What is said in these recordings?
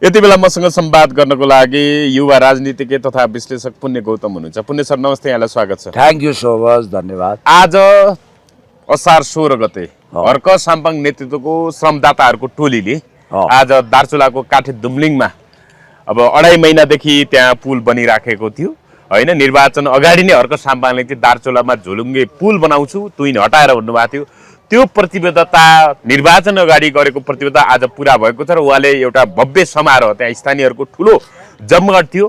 यति बेला मसँग संवाद गर्नको लागि युवा राजनीतिज्ञ तथा विश्लेषक पुण्य गौतम हुनुहुन्छ। पुण्य सर नमस्ते, यहाँलाई स्वागत छ। थ्याङ्क यू सो मच, धन्यवाद। आज असार 16 गते हर्क साम्पाङ नेतृत्वको श्रमदाताहरूको टोलीले आज दार्चुलाको काठे दुम्लिङमा अब 2.5 महिनादेखि त्यहाँ पुल बनिराखेको थियो हैन। निर्वाचन अगाडि नै हर्क साम्पाङले चाहिँ दार्चुलामा झोलुङ्गे पुल बनाउँछु तुइन हटाएर भन्नुभएको थियो। त्यो प्रतिबद्धता निर्वाचन अगाडि गरेको प्रतिबद्धता आज पुरा भएको छ र उहाँले एउटा भव्य समारोह त्यहाँ स्थानीयहरूको ठुलो जमघट थियो,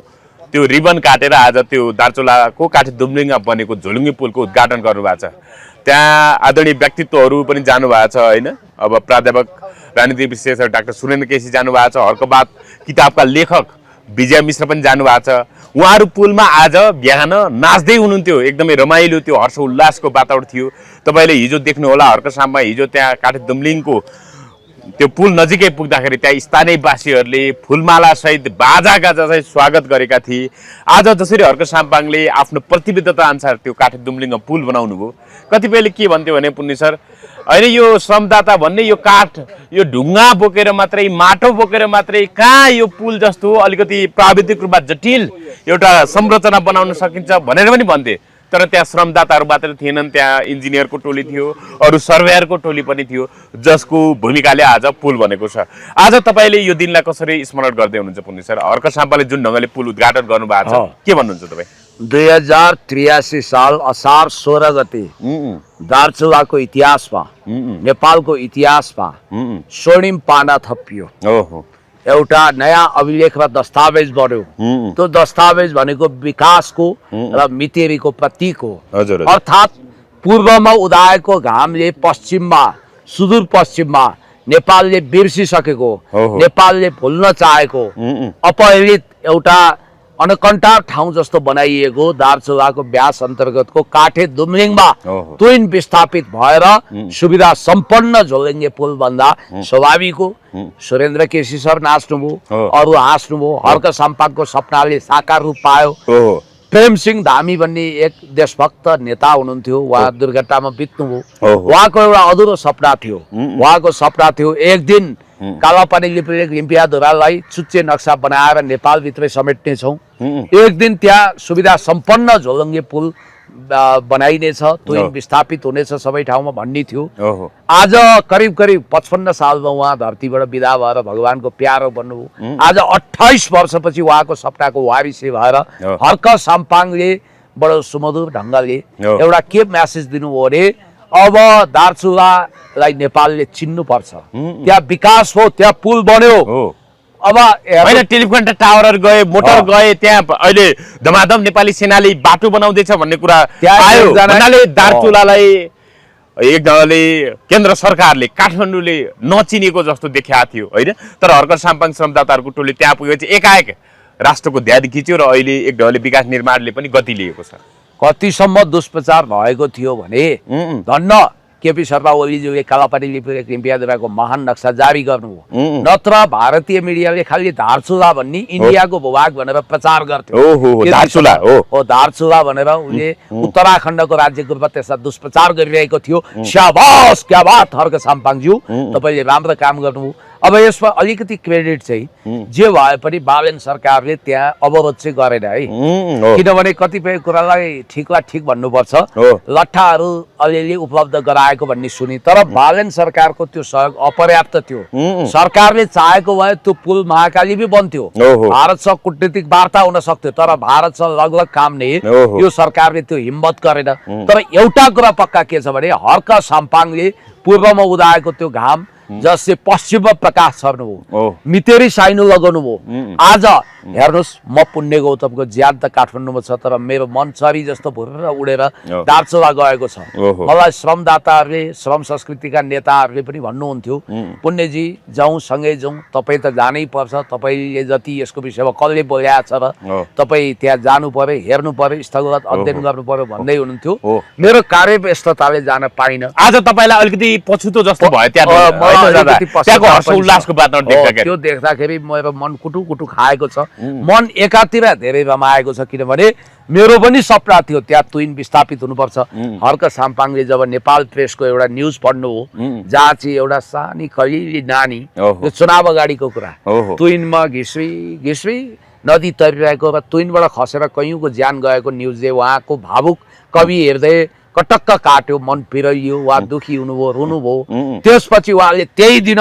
त्यो रिबन काटेर आज त्यो दार्चुलाको काठे दुम्लिङमा बनेको झोलुङ्गे पुलको उद्घाटन गर्नुभएको छ। त्यहाँ आदरणीय व्यक्तित्वहरू पनि जानुभएको छ हैन। अब प्राध्यापक राजनीतिक विश्लेषक डाक्टर सुरेन्द्र केसी जानुभएको छ, हर्कबाद किताबका लेखक विजय मिश्र पनि जानुभएको छ। उहाँहरू पुलमा आज बिहान नाच्दै हुनुहुन्थ्यो, एकदमै रमाइलो त्यो हर्ष उल्लासको वातावरण थियो। तपाईँले हिजो देख्नु होला हर्क साम्पाङ हिजो त्यहाँ काठे दुम्लिङको त्यो पुल नजिकै पुग्दाखेरि त्यहाँ स्थानीयवासीहरूले फुलमाला सहित बाजा गाजासहित स्वागत गरेका थिए। आज जसरी हर्क साम्पाङले आफ्नो प्रतिबद्धता अनुसार त्यो काठे दुम्लिङमा पुल बनाउनु भयो, कतिपयले के भन्थ्यो भने पुण्य सर होइन यो श्रमदाता भन्ने यो काठ यो ढुङ्गा बोकेर मात्रै माटो बोकेर मात्रै कहाँ यो पुल जस्तो अलिकति प्राविधिक रूपमा जटिल एउटा संरचना बनाउन सकिन्छ भनेर पनि भन्थे। तर त्यहाँ श्रमदाताहरू मात्रै थिएनन्, त्यहाँ इन्जिनियरको टोली थियो, अरू सर्वेयरको टोली पनि थियो, जसको भूमिकाले आज पुल बनेको छ। आज तपाईँले यो दिनलाई कसरी स्मरण गर्दै हुनुहुन्छ पुण्य सर? हर्क साम्पाङले जुन ढङ्गले पुल उद्घाटन गर्नुभएको छ, के भन्नुहुन्छ तपाईँ? 2083 साल असार 16 गते दार्चुलाको इतिहासमा, नेपालको इतिहासमा स्वर्णिम पाना थपियो। एउटा नयाँ अभिलेख र दस्तावेज बन्यो। त्यो दस्तावेज भनेको विकासको र मितेरीको प्रतीक हो। अर्थात् पूर्वमा उदाएको घामले पश्चिममा, सुदूर पश्चिममा नेपालले बिर्सिसकेको, नेपालले भुल्न चाहेको अपहरित एउटा अनकन्टा ठाउँ जस्तो बनाइएको दार्चुलाको व्यास अन्तर्गतको काठे दुम्लिङमा तुइन विस्थापित भएर सुविधा सम्पन्न झोलुङ्गे पुल बन्दा स्वाभाविक हो। सुरेन्द्र केसी सर नाच्नुभयो, अरू हाँस्नुभयो। हर्क साम्पाङको सपनाले साकार रूप पायो। प्रेम सिंह धामी भन्ने एक देशभक्त नेता हुनुहुन्थ्यो, उहाँ दुर्घटनामा बित्नुभयो। उहाँको एउटा अधुरो सपना थियो। उहाँको सपना थियो एक दिन कालापानी लिम्पियाधुरालाई चुच्चे नक्सा बनाएर नेपालभित्रै समेट्नेछौँ। एक दिन त्यहाँ सुविधा सम्पन्न झोलुङ्गे पुल बनाइनेछ, तुइन विस्थापित हुनेछ सबै ठाउँमा भन्ने थियो। आज करिब 55 सालमा उहाँ धरतीबाट बिदा भएर भगवानको प्यारो बन्नुभयो। आज 28 वर्षपछि उहाँको सपनाको वारिसे भएर हर्क साम्पाङले बडो सुमधुर ढङ्गले एउटा के म्यासेज दिनुभयो भने अब दार्चुलालाई नेपालले चिन्नुपर्छ, त्यहाँ विकास हो, त्यहाँ पुल बन्यो। अब होइन टेलिफोन टावरहरू गए, मोटर गए, त्यहाँ अहिले धमाधम नेपाली सेनाले बाटो बनाउँदैछ भन्ने कुरा आयो। दार्चुलालाई एक ढङ्गले केन्द्र सरकारले काठमाडौँले नचिनेको जस्तो देखाएको थियो होइन। तर हर्क साम्पाङ श्रमदाताहरूको टोली त्यहाँ पुगेपछि एकाएक राष्ट्रको ध्यान खिच्यो र अहिले एक ढङ्गले विकास निर्माणले पनि गति लिएको छ। कतिसम्म दुष्प्रचार भएको थियो भने धन्न केपी शर्मा ओलीज्यूले कालापानी लिम्पियाधुराको महान नक्सा जारी गर्नुभयो। नत्र भारतीय मिडियाले खालि दार्चुला भन्ने इन्डियाको भूभाग भनेर प्रचार गर्थ्यो। दार्चुला भनेर उनले उत्तराखण्डको राज्यको रूपमा त्यसलाई दुष्प्रचार गरिरहेको थियो। शाबास, क्या बात हर्क साम्पाङज्यू, तपाईँले राम्रो काम गर्नुभयो। अब यसमा अलिकति क्रेडिट चाहिँ जे भए पनि बालेन सरकारले त्यहाँ अवरोध चाहिँ गरेन है, किनभने कतिपय कुरालाई ठिकलाई ठिक भन्नुपर्छ। लट्ठाहरू अलिअलि उपलब्ध गराएको भन्ने सुनि, तर बालेन सरकारको त्यो सहयोग अपर्याप्त थियो। सरकारले चाहेको भए त्यो पुल महाकाली भी बन्थ्यो, भारतसँग कूटनीतिक वार्ता हुन सक्थ्यो, तर भारतसँग लगलग काम नै यो सरकारले त्यो हिम्मत गरेन। तर एउटा कुरा पक्का के छ भने हर्क साम्पाङले पूर्वमा उदाएको त्यो घाम जसले पश्चिममा प्रकाश छर्नुभयो, मितेरी साइनो लगाउनु भयो। आज हेर्नुहोस्, म पुण्य गौतमको ज्यान त काठमाडौँमा छ, तर मेरो मन चरी जस्तो भुरेर उडेर दार्चुला गएको छ। मलाई श्रमदाताहरूले, श्रम संस्कृतिका नेताहरूले पनि भन्नुहुन्थ्यो, पुण्यजी जाउँ, सँगै जाउँ, तपाईँ त जानै पर्छ, तपाईँले जति यसको विषयमा कसले बोलेको छ र तपाईँ त्यहाँ जानु पर्यो, हेर्नु पर्यो, स्थलगत अध्ययन गर्नु पर्यो भन्दै हुनुहुन्थ्यो। मेरो कार्यव्यस्तताले जान पाइनँ। आज तपाईँलाई अलिकति पछुतो जस्तो भयो त्यहाँ, त्यो देख्दाखेरि मेरो मन कुटु कुटु खाएको छ। मन एकातिर धेरै रमाएको छ किनभने मेरो पनि सपना थियो त्यहाँ तुइन विस्थापित हुनुपर्छ। हर्क साम्पाङले जब नेपाल प्रेसको एउटा न्युज पढ्नु हो जहाँ चाहिँ एउटा सानी खैली नानी यो चुनाव अगाडिको कुरा तुइनमा घिस्वी नदी तरिरहेको र तुइनबाट खसेर कैयौँको ज्यान गएको न्युजले उहाँको भावुक कवि हृदय कटक्क काट्यो, मन पिराइयो, उहाँ दुखी हुनुभयो, रुनुभयो। त्यसपछि उहाँले त्यही दिन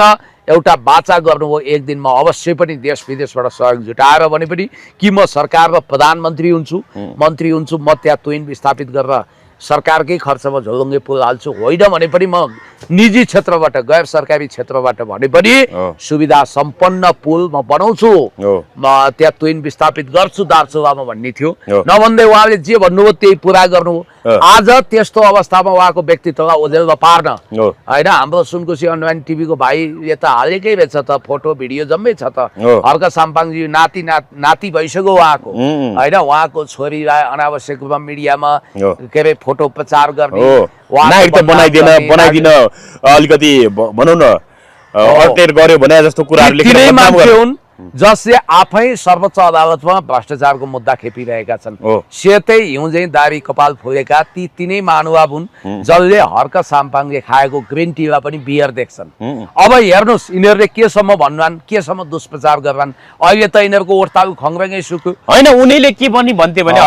एउटा वाचा गर्नुभयो, एक दिन म अवश्य पनि देश विदेशबाट सहयोग जुटाएर भने पनि कि म सरकारमा प्रधानमन्त्री हुन्छु, मन्त्री हुन्छु, म त्यहाँ तुइन विस्थापित गरेर सरकारकै खर्चमा झोलुङ्गे पुल हाल्छु, होइन भने पनि म निजी क्षेत्रबाट गैर सरकारी क्षेत्रबाट भने पनि सुविधा सम्पन्न पुल म बनाउँछु, म त्यहाँ तुइन विस्थापित गर्छु दार्चुलामा भन्ने थियो। नभन्दै उहाँले जे भन्नुभयो त्यही पुरा गर्नुभयो। आज त्यस्तो अवस्थामा उहाँको व्यक्तित्वलाई ओझेलमा पार्न होइन, हाम्रो सुनकोशी अनलाइन टिभीको भाइले त हालेकै रहेछ त, फोटो भिडियो जम्मै छ त, हर्क साम्पाङजी नाति भइसक्यो उहाँको होइन, उहाँको छोरीलाई अनावश्यक रूपमा मिडियामा के अरे फोटो प्रचार गर्ने बनाइदिन अलिकति भनौँ न अल्टेर गर्यो भने जस्तो कुराहरू जसले आफै सर्वोच्च अदालतमा भ्रष्टाचारको मुद्दा खेपिरहेका छन्। सेतै हिउँझै दारी कपाल फुलेका ती तिनै महानुभाव हुन् जसले हर्क साम्पाङले खाएको ग्रिन टीलाई पनि बियर देख्छन्। अब हेर्नुहोस् यिनीहरूले केसम्म भन्लान्, केसम्म दुष्प्रचार गर्लान्। अहिले त यिनीहरूको ओर्ताउ खङ्ग्रेङै सुक्यो होइन। उनीले के पनि भन्थे भने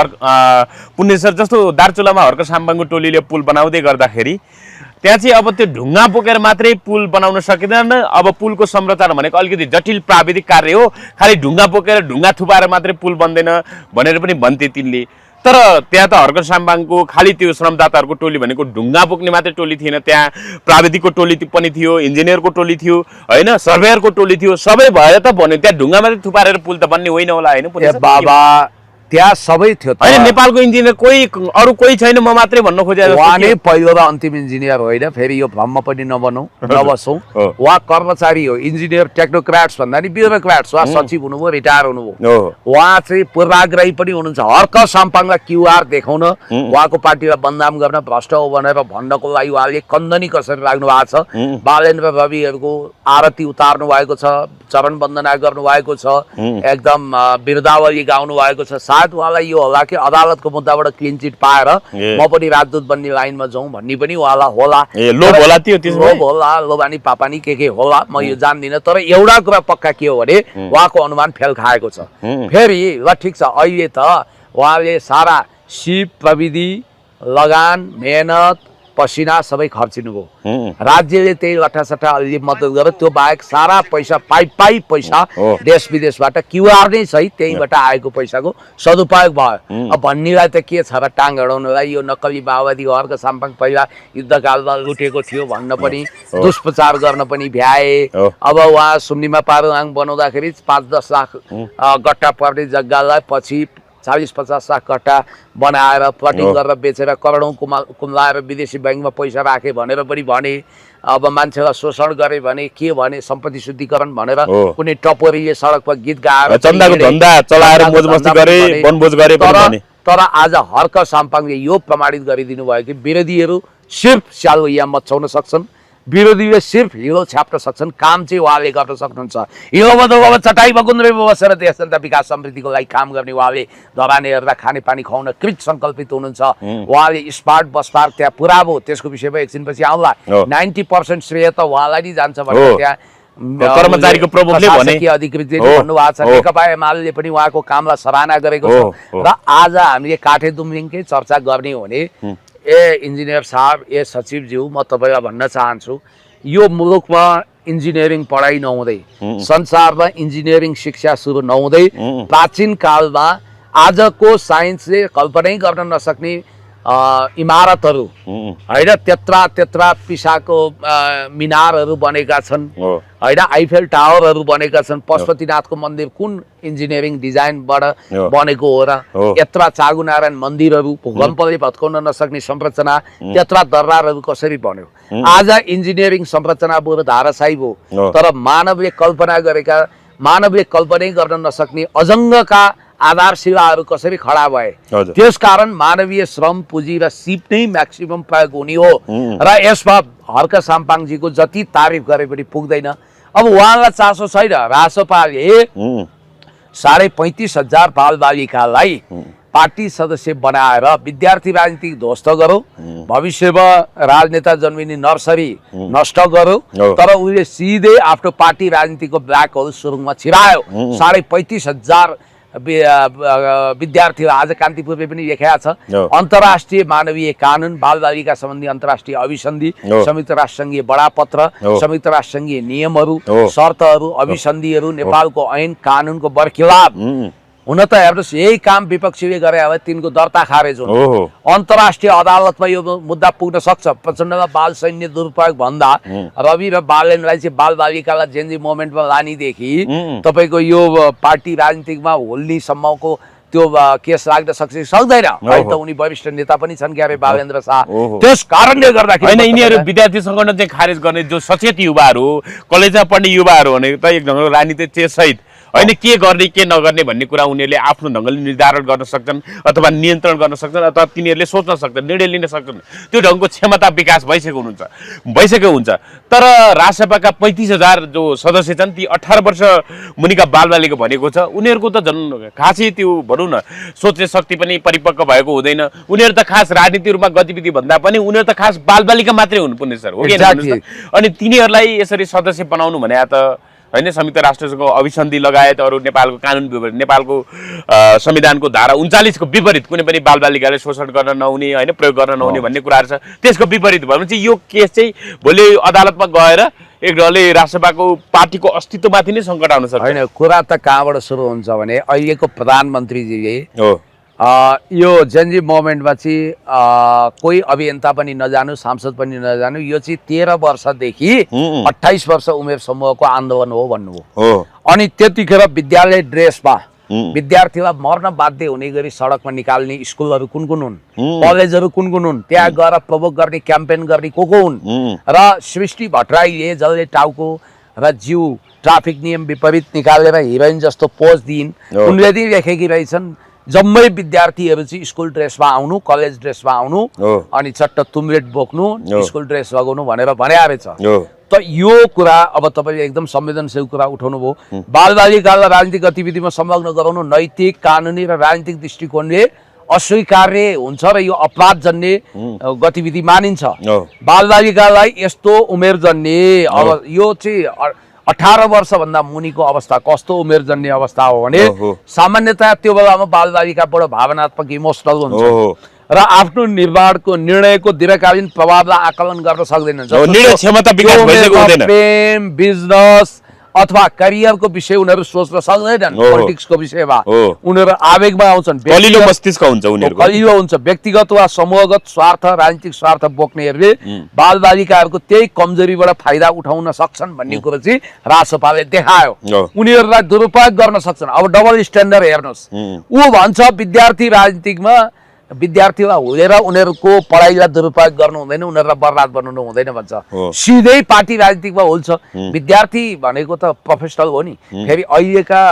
पुण्यसर जस्तो दार्चुलामा हर्क साम्पाङको टोलीले पुल बनाउँदै गर्दाखेरि त्यहाँ चाहिँ अब त्यो ढुङ्गा बोकेर मात्रै पुल बनाउन सकिँदैन। अब पुलको संरचना भनेको अलिकति जटिल प्राविधिक कार्य हो, खालि ढुङ्गा बोकेर ढुङ्गा थुपाएर मात्रै पुल बन्दैन भनेर पनि भन्थे तिनले। तर त्यहाँ त हर्क साम्पाङको खालि त्यो श्रमदाताहरूको टोली भनेको ढुङ्गा बोक्ने मात्रै टोली थिएन, त्यहाँ प्राविधिकको टोली पनि थियो, इन्जिनियरको टोली थियो होइन, सर्भेयरको टोली थियो, सबै भएर त भन्यो त्यहाँ ढुङ्गा मात्रै थुपारेर पुल त बन्ने होइन होला होइन। बाबा त्यहाँ सबै थियो होइन, नेपालको इन्जिनियर अरू कोही छैन म मात्रै भन्न खोजेको। उहाँ नै पहिलो र अन्तिम इन्जिनियर होइन, फेरि यो भ्रम पनि नबसौँ। उहाँ कर्मचारी हो, इन्जिनियर टेक्नोक्राट्स भन्दा नि ब्युरोक्राट्स। उहाँ सचिव हुनुभयो, रिटायर हुनुभयो। उहाँ चाहिँ पूर्वाग्रही पनि हुनुहुन्छ। हर्क साम्पाङलाई क्युआर देखाउन, उहाँको पार्टीलाई बदनाम गर्न, भ्रष्ट हो भनेर भन्नको लागि उहाँले कन्दनी कसरी राख्नु भएको छ। बालेन्द्र रविहरूको आरती उतार्नु भएको छ, चरण वन्दना गर्नुभएको छ, एकदम बिरदावली गाउनु भएको छ। सायद उहाँलाई यो होला कि अदालतको मुद्दाबाट क्लिन चिट पाएर म पनि राजदूत बन्ने लाइनमा जाउँ भन्ने पनि उहाँलाई होला, लोभ होला, लोभानी पापानी के होला म यो जान्दिनँ। तर एउटा कुरा पक्का के हो भने उहाँको अनुमान फेल खाएको छ। फेरि ल ठिक छ, अहिले त उहाँले सारा सिप प्रविधि लगान मेहनत पसिना सबै खर्चिनुभयो। राज्यले त्यही लट्ठासट्ठा अलि मद्दत गरेर त्यो बाहेक सारा पैसा पाइ पैसा देश विदेशबाट क्युआर नै सही त्यहीबाट आएको पैसाको सदुपयोग भयो। अब भन्नेलाई त के छ र टाङ अडाउनलाई, यो नक्कली माओवादी हर्क साम्पाङ पहिला युद्धकालमा लुटेको थियो भन्न पनि, दुष्प्रचार गर्न पनि भ्याए। अब उहाँ सुम्निमा पारुवाङ बनाउँदाखेरि 5-10 लाख गट्टा पर्ने जग्गालाई पछि 40-50 लाख कट्टा बनाएर प्लटिङ गरेर बेचेर करोडौँ कुम्लाएर विदेशी ब्याङ्कमा पैसा राखे भनेर पनि भने। अब मान्छेलाई शोषण गरे भने के भने सम्पत्ति शुद्धिकरण भनेर कुनै टपोरीले सडकमा गीत गाएर तर आज हर्क साम्पाङले यो प्रमाणित गरिदिनु भयो कि विरोधीहरू सिर्फ स्यालो या मचाउन सक्छन्, विरोधीले सिर्फ हिलो छ्याप्न सक्छन्, काम चाहिँ उहाँले गर्न सक्नुहुन्छ। हिलो बदल चटाई बगुन्द्रेमा बसेर देश जनता विकास समृद्धिको लागि काम गर्ने उहाँले धरानेहरूलाई खानेपानी खुवाउन कृत सङ्कल्पित हुनुहुन्छ। उहाँले स्मार्ट बस पार्क त्यहाँ पुरा भयो, त्यसको विषयमा एकछिनपछि आउँला। 90% श्रेय त उहाँलाई नै जान्छ भनेर त्यहाँ कर्मचारीको प्रमुखले भने अधिकृतले भन्नुभएको छ। नेकपा एमाले पनि उहाँको कामलाई सराहना गरेको छ। र आज हामीले काठे दुम्लिङकै चर्चा गर्ने हो भने इन्जिनियर साहब, सचिवज्यू, म तपाईँलाई भन्न चाहन्छु यो मुलुकमा इन्जिनियरिङ पढाइ नहुँदै, संसारमा इन्जिनियरिङ शिक्षा सुरु नहुँदै, प्राचीन कालमा आजको साइन्सले कल्पनै गर्न नसक्ने इमारतहरू होइन, त्यत्रा पिसाको मिनारहरू बनेका छन् होइन, आइफेल टावरहरू बनेका छन्। पशुपतिनाथको मन्दिर कुन इन्जिनियरिङ डिजाइनबाट बनेको हो र? यत्रा चागुनारायण मन्दिरहरू भूकम्पले भत्काउन नसक्ने संरचना, त्यत्रा दरबारहरू कसरी बन्यो? आज इन्जिनियरिङ संरचना बरु धाराशायी भयो, तर मानवले कल्पनै गर्न नसक्ने अजङ्गका आधारशिलाहरू कसरी खडा भए? त्यसकारण मानवीय श्रम पुँजी र सिप नै म्याक्सिमम प्रयोग हुने हो। र यसमा हर्क साम्पाङजीको जति तारिफ गरे पनि पुग्दैन। अब उहाँलाई चासो छैन। रासोपाले 35,000 बालबालिकालाई पार्टी सदस्य बनाएर विद्यार्थी राजनीति ध्वस्त गरौँ, भविष्यमा राजनेता जन्मिने नर्सरी नष्ट गरौँ, तर उसले सिधै आफ्नो पार्टी राजनीतिको ब्ल्याक होल सुरुङमा छिरायो। 35,500 विद्यार्थी आज कान्तिपुरले पनि लेखेको छ अन्तर्राष्ट्रिय मानवीय कानुन, बालबालिका सम्बन्धी अन्तर्राष्ट्रिय अभिसन्धि, संयुक्त राष्ट्रसङ्घीय बडापत्र, संयुक्त राष्ट्रसङ्घीय नियमहरू, शर्तहरू, अभिसन्धिहरू, नेपालको ऐन कानुनको बरखिलाफ हुन त हेर्नुहोस्। यही काम विपक्षीले गरे अब तिनको दर्ता खारेज हुन्छ। अन्तर्राष्ट्रिय अदालतमा यो मुद्दा पुग्न सक्छ। प्रचण्डमा बाल सैन्य दुरुपयोग भन्दा रवि र बालेनलाई चाहिँ बालबालिकालाई जेनजी मोमेन्टमा लानेदेखि तपाईँको यो पार्टी राजनीतिकमा होल्नेसम्मको त्यो केस लाग्न सक्छ सक्दैन। अहिले त उनी वरिष्ठ नेता पनि छन् क्यारे बालेन्द्र शाह। त्यस कारणले गर्दाखेरि होइन, यिनीहरू विद्यार्थी सङ्गठन चाहिँ खारेज गर्ने जो सचेत युवाहरू, कलेजमा पढ्ने युवाहरू भने त एक ढङ्गको राजनीति सहित होइन के गर्ने के नगर्ने भन्ने कुरा उनीहरूले आफ्नो ढङ्गले निर्धारण गर्न सक्छन् अथवा नियन्त्रण गर्न सक्छन् अथवा तिनीहरूले सोच्न सक्छन्, निर्णय लिन सक्छन्। त्यो ढङ्गको क्षमता विकास भइसकेको हुन्छ। तर राजसभाका 35,000 जो सदस्य छन् ती 18 वर्ष मुनिका बालबालिका भनेको छ, उनीहरूको त झन् खासै त्यो भनौँ न सोच्ने शक्ति पनि परिपक्व भएको हुँदैन। उनीहरू त खास राजनीति रूपमा गतिविधि भन्दा पनि उनीहरू त खास बालबालिका मात्रै हुनुपर्ने सर, हो कि? अनि तिनीहरूलाई यसरी सदस्य बनाउनु भने त होइन संयुक्त राष्ट्रको अभिसन्धि लगायत अरू नेपालको कानुन विपरीत, नेपालको संविधानको धारा 39 को विपरीत कुनै पनि बालबालिकालाई शोषण गर्न नहुने, होइन प्रयोग गर्न नहुने भन्ने कुराहरू छ। त्यसको विपरीत भयो भने चाहिँ यो केस चाहिँ भोलि अदालतमा गएर एक ढङ्गले राष्ट्रसभाको पार्टीको अस्तित्वमाथि नै सङ्कट आउन सक्छ। होइन, कुरा त कहाँबाट सुरु हुन्छ भने अहिलेको प्रधानमन्त्रीजीले यो जेनजी मोमेन्टमा चाहिँ कोही अभियन्ता पनि नजानु, सांसद पनि नजानु, यो चाहिँ 13 वर्षदेखि 28 वर्ष उमेर समूहको आन्दोलन हो भन्नुभयो। अनि त्यतिखेर विद्यालय ड्रेसमा विद्यार्थीलाई मर्न बाध्य हुने गरी सडकमा निकाल्ने स्कुलहरू कुन कुन हुन्, कलेजहरू कुन कुन हुन्, त्यहाँ गएर प्रवोक गर्ने क्याम्पेन गर्ने को हुन्। र सृष्टि भट्टराईले जसले टाउको र जिउ ट्राफिक नियम विपरीत निकालेर हिरोइन जस्तो पोज दिइन्, उनले पनि लेखेकी रहेछन् जम्मै विद्यार्थीहरू चाहिँ स्कुल ड्रेसमा आउनु, कलेज ड्रेसमा आउनु, अनि चट्ट तुमरेट बोक्नु, स्कुल ड्रेस लगाउनु भनेर भनेको छ। त यो कुरा अब तपाईँले एकदम संवेदनशील कुरा उठाउनु भयो। बालबालिकालाई राजनीतिक गतिविधिमा संलग्न गराउनु नैतिक, कानुनी र राजनीतिक दृष्टिकोणले अस्वीकार्य हुन्छ र यो अपराधजन्य गतिविधि मानिन्छ। बालबालिकालाई यस्तो उमेरजन्य अब यो चाहिँ 18 वर्षभन्दा मुनिको अवस्था कस्तो उमेरजन्य अवस्था हो भने सामान्यतया त्यो बेलामा बालबालिकाबाट भावनात्मक इमोसनल हुन्छ र आफ्नो निर्णयको दीर्घकालीन प्रभावलाई आकलन गर्न सक्दैनन्। प्रेम, बिजनेस अथवा करियरको विषय उनीहरू सोच्न सक्दैनन्। पोलिटिक्सको विषयमा उनीहरू आवेगमा आउँछन्, कलिलो मस्तिष्क हुन्छ उनीहरूको, कलिलो हुन्छ। व्यक्तिगत वा समूहगत स्वार्थ, राजनीतिक स्वार्थ बोक्नेहरूले बालबालिकाहरूको त्यही कमजोरीबाट फाइदा उठाउन सक्छन् भन्ने कुरो चाहिँ राजसभाले देखायो। उनीहरूलाई दुरुपयोग गर्न सक्छन्। अब डबल स्ट्यान्डर्ड हेर्नुहोस्, ऊ भन्छ विद्यार्थी राजनीतिकमा विद्यार्थीलाई हुँदैन, उनीहरूको पढाइलाई दुरुपयोग गर्नु हुँदैन, उनीहरूलाई बर्बाद बनाउनु हुँदैन भन्छ। सिधै पार्टी राजनीतिकमा हुन्छ। विद्यार्थी भनेको त प्रोफेसनल हो नि। फेरि अहिलेका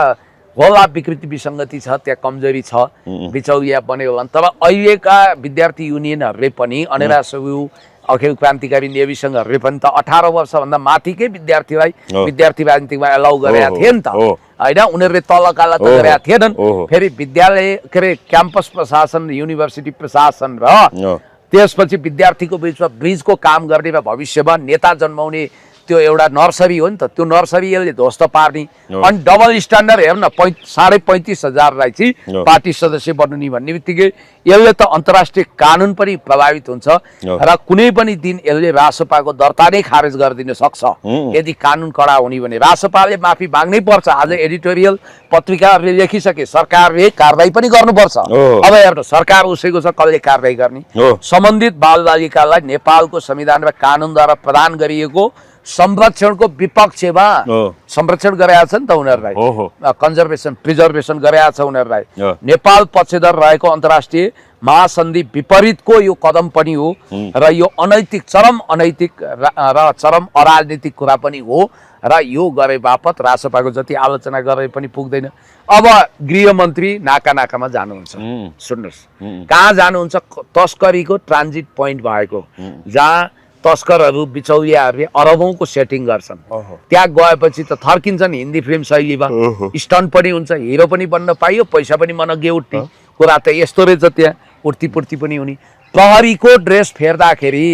होला विकृति विसङ्गति छ, त्यहाँ कमजोरी छ, बिचौलिया बन्यो भने। तर अहिलेका विद्यार्थी युनियनहरूले पनि अनेरा सगु अखिल क्रान्तिकारी नेविसङ्घहरूले पनि त 18 वर्षभन्दा माथिकै विद्यार्थीलाई विद्यार्थी राजनीतिमा एलाउ गरेका थिए नि त, होइन? उनीहरूले तलकाला त गरेका थिएनन्। फेरि विद्यालय के अरे क्याम्पस प्रशासन, युनिभर्सिटी प्रशासन र त्यसपछि विद्यार्थीको बिचमा ब्रिजको काम गर्ने र भविष्यमा नेता जन्माउने त्यो एउटा नर्सरी हो नि त, त्यो नर्सरी यसले ध्वस्त पार्ने। अनि डबल स्ट्यान्डर्ड हेर्न 35,500लाई चाहिँ पार्टी सदस्य बन्नु भन्ने बित्तिकै यसले त अन्तर्राष्ट्रिय कानुन पनि प्रभावित हुन्छ र कुनै पनि दिन यसले राजसभाको दर्ता नै खारेज गरिदिन सक्छ यदि कानुन कडा हुने भने। राजसभाले माफी माग्नै पर्छ। आज एडिटोरियल पत्रिकाहरूले लेखिसके, सरकारले कारबाही पनि गर्नुपर्छ। अब हेर्नु, सरकार उसैको छ, कसले कारबाही गर्ने? सम्बन्धित बालबालिकालाई नेपालको संविधान र कानुनद्वारा प्रदान गरिएको संरक्षणको विपक्षमा संरक्षण गरेका छ नि त उनीहरूलाई, कन्जर्भेसन प्रिजर्भेसन गरेका छ उनीहरूलाई। नेपाल पक्षधर रहेको अन्तर्राष्ट्रिय महासन्धि विपरीतको यो कदम पनि हो र यो अनैतिक, चरम अनैतिक र चरम अराजनीतिक कुरा पनि हो र यो गरे बापत राजसभाको जति आलोचना गरे पनि पुग्दैन। अब गृहमन्त्री नाकामा जानुहुन्छ। सुन्नुहोस्, कहाँ जानुहुन्छ? तस्करीको ट्रान्जिट पोइन्ट भएको, जहाँ तस्करहरू बिचौलियाहरूले अरबौंको सेटिङ गर्छन्। त्यहाँ गएपछि त थर्किन्छन् हिन्दी फिल्म शैलीमा, स्टन्ट पनि हुन्छ, हिरो पनि बन्न पाइयो, पैसा पनि मनग्गे उठ्ने कुरा त यस्तो रहेछ। त्यहाँ उठ्तीपुर्ती पनि हुने। प्रहरीको ड्रेस फेर्दाखेरि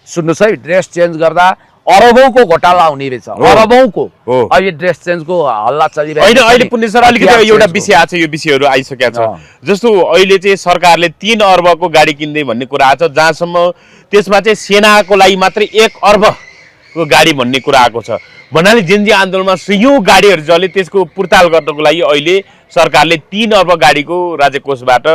सुन्नुहोस् है, ड्रेस चेन्ज गर्दा अरबौंको घोटाला हुने रहेछ, अरबौंको। अहिले ड्रेस चेन्जको हल्ला चलिरहेको छ। अहिले पुण्य सर अलिकति एउटा विषय आछ, यो विषयहरू आइसकेको छ। जस्तो अहिले चाहिँ सरकारले 3 अर्बको गाडी किन्दै भन्ने कुरा आछ, जहाँसम्म त्यसमा चाहिँ सेनाको लागि मात्रै 1 अर्बको गाडी भन्ने कुरा आएको छ। भन्नाले जेनजी आन्दोलनमा सयौं गाडीहरू जले, त्यसको पुर्ताल गर्नको लागि अहिले सरकारले 3 अर्ब गाडीको राज्यकोषबाट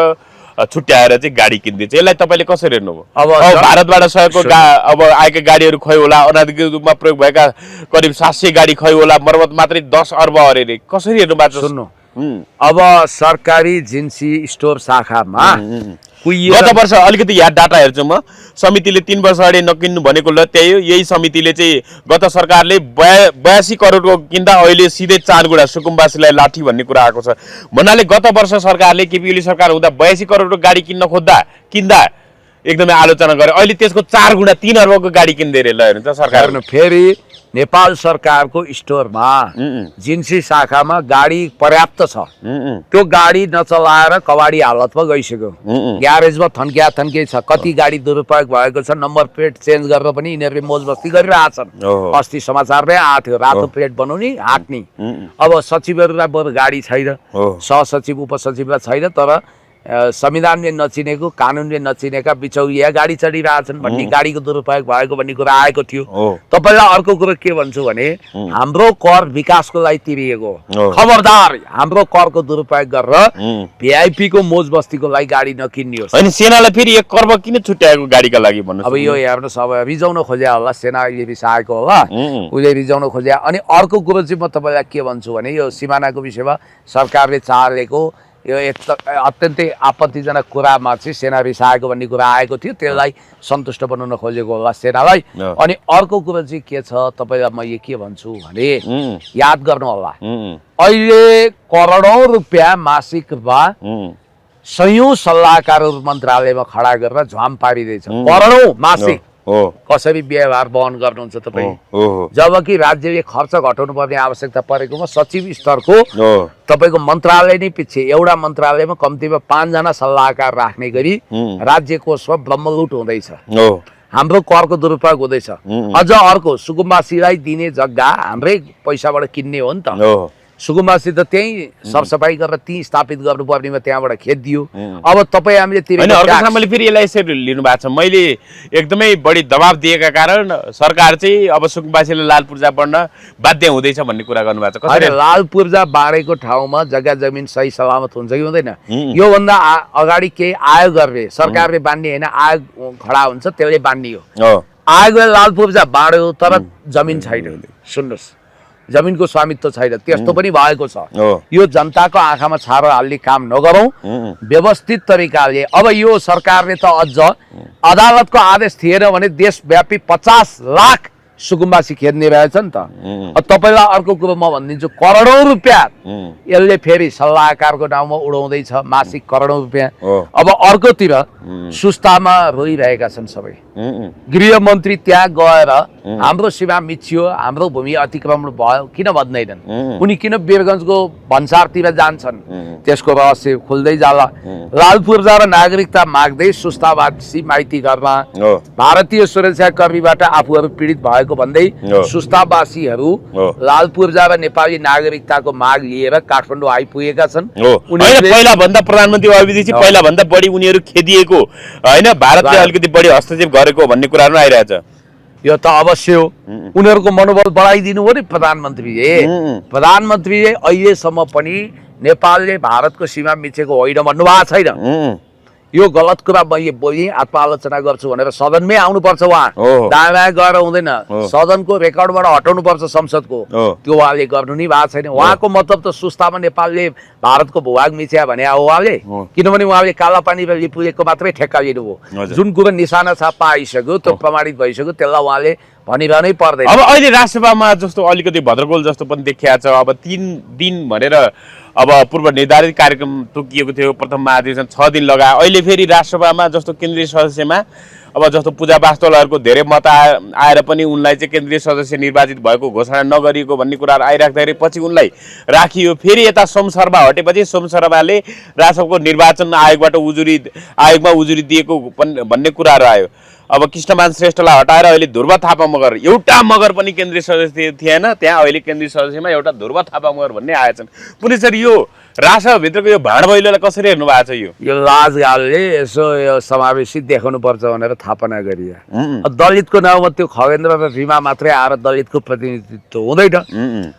छुट्याएर चाहिँ गाडी किन्दैछ। यसलाई तपाईँले कसरी हेर्नुभयो? अब भारतबाट सहयोगको अब आएका गाडीहरू खै होला, अनाधिकृत रूपमा प्रयोग भएका करिब 700 गाडी खै होला, मर्मत मात्रै 10 अर्ब अरे कसरी हेर्नु भएको छ? सुन्नु, अब सरकारी जिन्सी स्टोर शाखामा गत वर्ष अलिकति यहाँ डाटा हेर्छु म, समितिले 3 वर्ष अगाडि नकिन्नु भनेको ल यही समितिले चाहिँ गत सरकारले 82 करोडको किन्दा अहिले सिधै 4 गुणा सुकुम्बासीलाई लाठी भन्ने कुरा आएको छ। भन्नाले गत वर्ष सरकारले, केपी ओली सरकार हुँदा 82 करोडको गाडी किन्दा एकदमै आलोचना गरे, अहिले त्यसको 4 गुणा 3 अर्बको गाडी किन्दै रे। ल हेर्नु त सरकार फेरि नेपाल सरकारको स्टोरमा जिन्सी शाखामा गाडी पर्याप्त छ, त्यो गाडी नचलाएर कबाडी हालतमा गइसक्यो, ग्यारेजमा थन्किया छ। कति गाडी दुरुपयोग भएको छ, नम्बर प्लेट चेन्ज गरेर पनि यिनीहरूले मोजमस्ती गरिरहेछन्। अस्ति समाचारमै आएको थियो, रातो प्लेट बनाउने हाँक्ने। अब सचिवहरूलाई बरु गाडी छैन, सहसचिव उपसचिवलाई छैन, तर संविधानले नचिनेको, कानुनले नचिनेका बिचौलिया गाडी चढिरहेछन् भन्ने, गाडीको दुरुपयोग भएको भन्ने कुरा आएको थियो। तपाईँलाई अर्को कुरो के भन्छु भने, हाम्रो कर विकासको लागि तिरिएको, खबरदार हाम्रो करको दुरुपयोग गरेर भिआइपी को मोज बस्तीको लागि गाडी नकिन्नुहोस्। अनि सेनालाई फेरि 1 अर्ब किन छुट्याएको गाडीका लागि भन्नु? अब यो हेर्नुहोस्, अब रिजाउन खोज्या होला, सेना रिसाएको होला, उसले रिजाउन खोज्या। अनि अर्को कुरो चाहिँ म तपाईँलाई के भन्छु भने, यो सिमानाको विषयमा सरकारले चालेको यो अत्यन्तै आपत्तिजनक कुरामा चाहिँ सेना रिसाएको भन्ने कुरा आएको थियो, त्यसलाई सन्तुष्ट बनाउन खोजेको होला सेनालाई। अनि अर्को कुरो चाहिँ के छ, तपाईँलाई म के भन्छु भने, याद गर्नु होला, अहिले करोडौं रुपियाँ मासिकमा सयौं सल्लाहकारहरू मन्त्रालयमा खडा गरेर झ्वाम पारिँदैछ, करोडौं मासिक। कसरी व्यवहार वहन गर्नुहुन्छ तपाईँ? जबकि राज्यले खर्च घटाउनु पर्ने आवश्यकता परेकोमा सचिव स्तरको तपाईँको मन्त्रालय नै पछि, एउटा मन्त्रालयमा कम्तीमा 5 जना सल्लाहकार राख्ने गरी राज्य कोषमा ब्रह्मलुट हुँदैछ, हाम्रो करको दुरुपयोग हुँदैछ। अझ अर्को, सुकुम्बासीलाई दिने जग्गा हाम्रै पैसाबाट किन्ने हो नि त। सुकुम्बासी त त्यही सरसफाई गरेर त्यही स्थापित गर्नुपर्नेमा त्यहाँबाट खेदियो। अब तपाईँ हामीले मैले फेरि यसलाई यसरी लिनु भएको छ, मैले एकदमै बढी दबाब दिएका कारण सरकार चाहिँ अब सुकुम्बासीले लाल पूर्जा बढ्न बाध्य हुँदैछ भन्ने कुरा गर्नुभएको छ। कसरी लाल पूर्जा बारेको ठाउँमा जग्गा जमिन सही सलामत हुन्छ कि हुँदैन? योभन्दा अगाडि केही आयोग गर्ने, सरकारले बान्ने होइन, आयोग खडा हुन्छ, त्यसले बान्ने हो। आयोगले लाल पूर्जा बाँड्यो तर जमिन छैन। सुन्नुहोस्, जमिनको स्वामित्व छैन, त्यस्तो पनि भएको छ। यो जनताको आँखामा छारो हाल्ने काम नगरौं, व्यवस्थित तरिकाले। अब यो सरकारले त अझ अदालतको आदेश थिएन भने देशव्यापी 50 लाख सुकुम्बासी खेद्ने रहेछ नि त। तपाईलाई अर्को कुरो म भनिदिन्छु, करोडौं रुपियाँ यसले फेरि सल्लाहकारको नाउँमा उडाउँदैछ, मासिक करोडौं रुपियाँ। अब अर्कोतिर सुस्तामा रोइरहेका छन् सबै। गृहमन्त्री त्यहाँ गएर हाम्रो सीमा मिचियो, हाम्रो भूमि अतिक्रमण भयो किन भन्दैनन्? उनी किन वीरगञ्जको भन्सारतिर जान्छन्? त्यसको रहस्य खुल्दै जाला। लाल पूर्जा र नागरिकता माग्दै सुस्तावासी माइती घरमा भारतीय सुरक्षाकर्मीबाट आफूहरू पीडित भएको भन्दै सुस्तावासीहरू लाल पूर्जा र नेपाली नागरिकताको माग लिएर काठमाडौँ आइपुगेका छन्। पहिला भन्दा प्रधानमन्त्री अभिदिसी पहिला भन्दा बढी उनीहरू खेदिएको हैन, भारतले अलिकति बढी हस्तक्षेप गरेको भन्ने कुराहरु आइरहेछ। यो त अवश्य हो, उनीहरूको मनोबल बढाइदिनु हो नि प्रधानमन्त्रीले। प्रधानमन्त्रीले अहिलेसम्म पनि नेपालले भारतको सीमा मिचेको होइन भन्नुभएको छैन। यो गलत कुरा मैले बोली आत्मआलोचना गर्छु भनेर सदनमै आउनुपर्छ उहाँ, दायाँ गएर हुँदैन। सदनको रेकर्डबाट हटाउनु पर्छ संसदको, त्यो उहाँले गर्नु नै भएको छैन। उहाँको मतलब त सुस्तामा नेपालले भारतको भूभाग मिच्या भने हो उहाँले, किनभने उहाँले कालापानी र लिपुलेकको मात्रै ठेक्का लिनु हो। जुन कुरो निशाना छापा आइसक्यो, त्यो प्रमाणित भइसक्यो, त्यसलाई उहाँले भनिरहनै पर्दैन। अब अहिले राष्ट्रसभामा जस्तो अलिकति भद्रगोल जस्तो पनि देखिया छ। अब 3 दिन भनेर अब पूर्व निर्धारित कार्यक्रम तोकिएको थियो, प्रथम महाधिवेशन 6 दिन लगायो। अहिले फेरि राष्ट्रसभामा जस्तो केन्द्रीय सदस्यमा अब जस्तो पूजा वास्तवहरूको धेरै मत आएर पनि उनलाई चाहिँ केन्द्रीय सदस्य निर्वाचित भएको घोषणा नगरिएको भन्ने कुराहरू आइराख्दाखेरि पछि उनलाई राखियो। फेरि यता सोम शर्मा हटेपछि सोम शर्माले राजसभाको निर्वाचन आयोगमा उजुरी दिएको भन्ने कुराहरू आयो। अब कृष्णमान श्रेष्ठलाई हटाएर अहिले ध्रुव थापा मगर, एउटा मगर पनि केन्द्रीय सदस्य थिएन त्यहाँ, अहिले केन्द्रीय सदस्यमा एउटा ध्रुव थापा मगर भन्ने आएछन्। पुनि सर यो राजसभाभित्रको यो भाँडभैलोलाई कसरी हेर्नु भएको छ? यो राजगालले यसो यो समावेशी देखाउनु पर्छ भनेर थापना गरियो। दलितको नाउँमा त्यो खगेन्द्र र रीमा मात्रै आएर दलितको प्रतिनिधित्व हुँदैन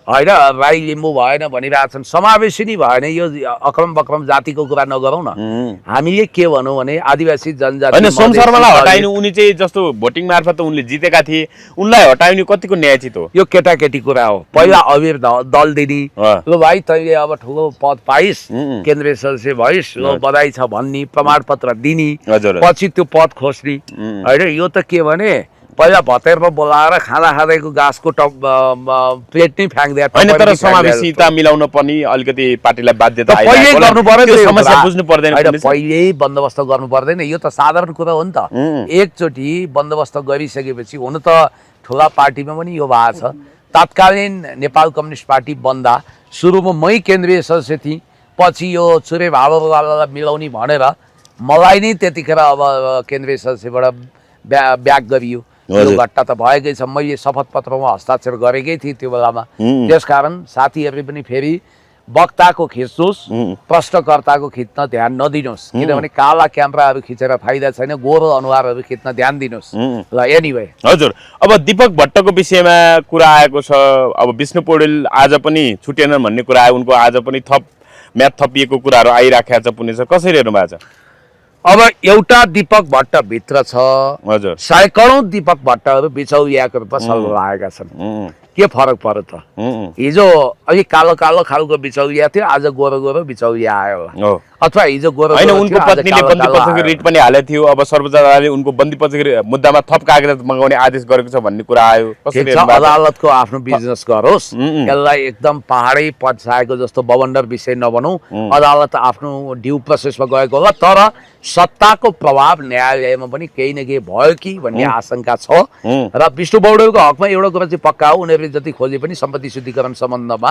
होइन, राई लिम्बू भएन भनिरहेछन्, समावेशी नै भएन। यो अक्रम बक्रम जातिको कुरा नगरौँ न, हामीले के भनौँ भने आदिवासी जनजाति होइन। सोम शर्मालाई हटाइनु, उनी चाहिँ जस्तो भोटिङ मार्फत उनले जितेका थिए, उनलाई हटाइनु कतिको न्यायचित हो? यो केटाकेटी कुरा हो। पहिला अबिर दल दिने, ल भाइ तैँले अब ठुलो पद पाइस्, केन्द्रीय सदस्य भइस्, ल बधाई छ भन्ने, प्रमाणपत्र दिने, पछि त्यो पद खोज्ने होइन। यो त के भने पहिला भतेरमा बोलाएर खाना खाँदैको घाँसको प्लेट नै फ्याँक्दै होइन। तर समावेशिता मिलाउन पनि अलिकति पार्टीलाई बाध्यता पहिले गर्नु पर्यो, समस्या बुझ्नु पर्दैन, पहिले बन्दोबस्त गर्नु पर्दैन। यो त साधारण कुरा हो नि त। एकचोटि बन्दोबस्त गरिसकेपछि, हुन त ठुला पार्टीमा पनि यो भएको छ। तत्कालीन नेपाल कम्युनिस्ट पार्टी बन्दा सुरुमा मै केन्द्रीय सदस्य थिएँ, पछि यो चुरे भावरवालालाई मिलाउने भनेर मलाई नै त्यतिखेर अब केन्द्रीय सदस्यबाट ब्याक गरियो। यो घटना त भएकै छ। मैले शपथ पत्रमा हस्ताक्षर गरेकै थिएँ त्यो बेलामा। त्यसकारण साथीहरूले पनि फेरि वक्ताको खिच्नुहोस्, प्रश्नकर्ताको खिच्न ध्यान नदिनुहोस्, किनभने काला क्यामेराहरू खिचेर फाइदा छैन, गोरो अनुहारहरू खिच्न ध्यान दिनुहोस्। ल एनिवे हजुर, अब दीपक भट्टको विषयमा कुरा आएको छ। अब विष्णु पौडेल आज पनि छुटेनन् भन्ने कुरा आयो, उनको आज पनि म्याथ थपिएको कुराहरू आइराखेको छ। पुनि कसरी हेर्नु भएको छ? अब एउटा दीपक भट्ट भित्र छ, हजुर, सैकडौँ दीपक भट्टहरू बिचौलियाको रूपमा सल्लाएका छन्। के फरक पर्यो त? हिजो अलिक कालो कालो खालको बिचौलिया थियो, आज गोरो गोरो बिचौलिया आयो। अथवा हिजो गोरो होइन, उनको पत्नीले बन्दी पक्षको रिट पनि हालेको थियो। अब सर्वोच्च अदालतले उनको बन्दी पक्षको मुद्दामा थप कागजात मगाउने आदेश गरेको छ भन्ने कुरा आयो। अदालतको आफ्नो बिजनेस गरोस्, यसलाई एकदम पहाडै पछाएको जस्तो बवन्डर विषय नबनौँ। अदालत आफ्नो ड्यू प्रोसेसमा गएको होला, तर सत्ताको प्रभाव न्यायालयमा पनि केही न केही भयो कि भन्ने आशंका छ। र विष्णु पौडेलको हकमा एउटा कुरा चाहिँ पक्का हो, उनीहरूले जति खोजे पनि सम्पत्ति शुद्धिकरण सम्बन्धमा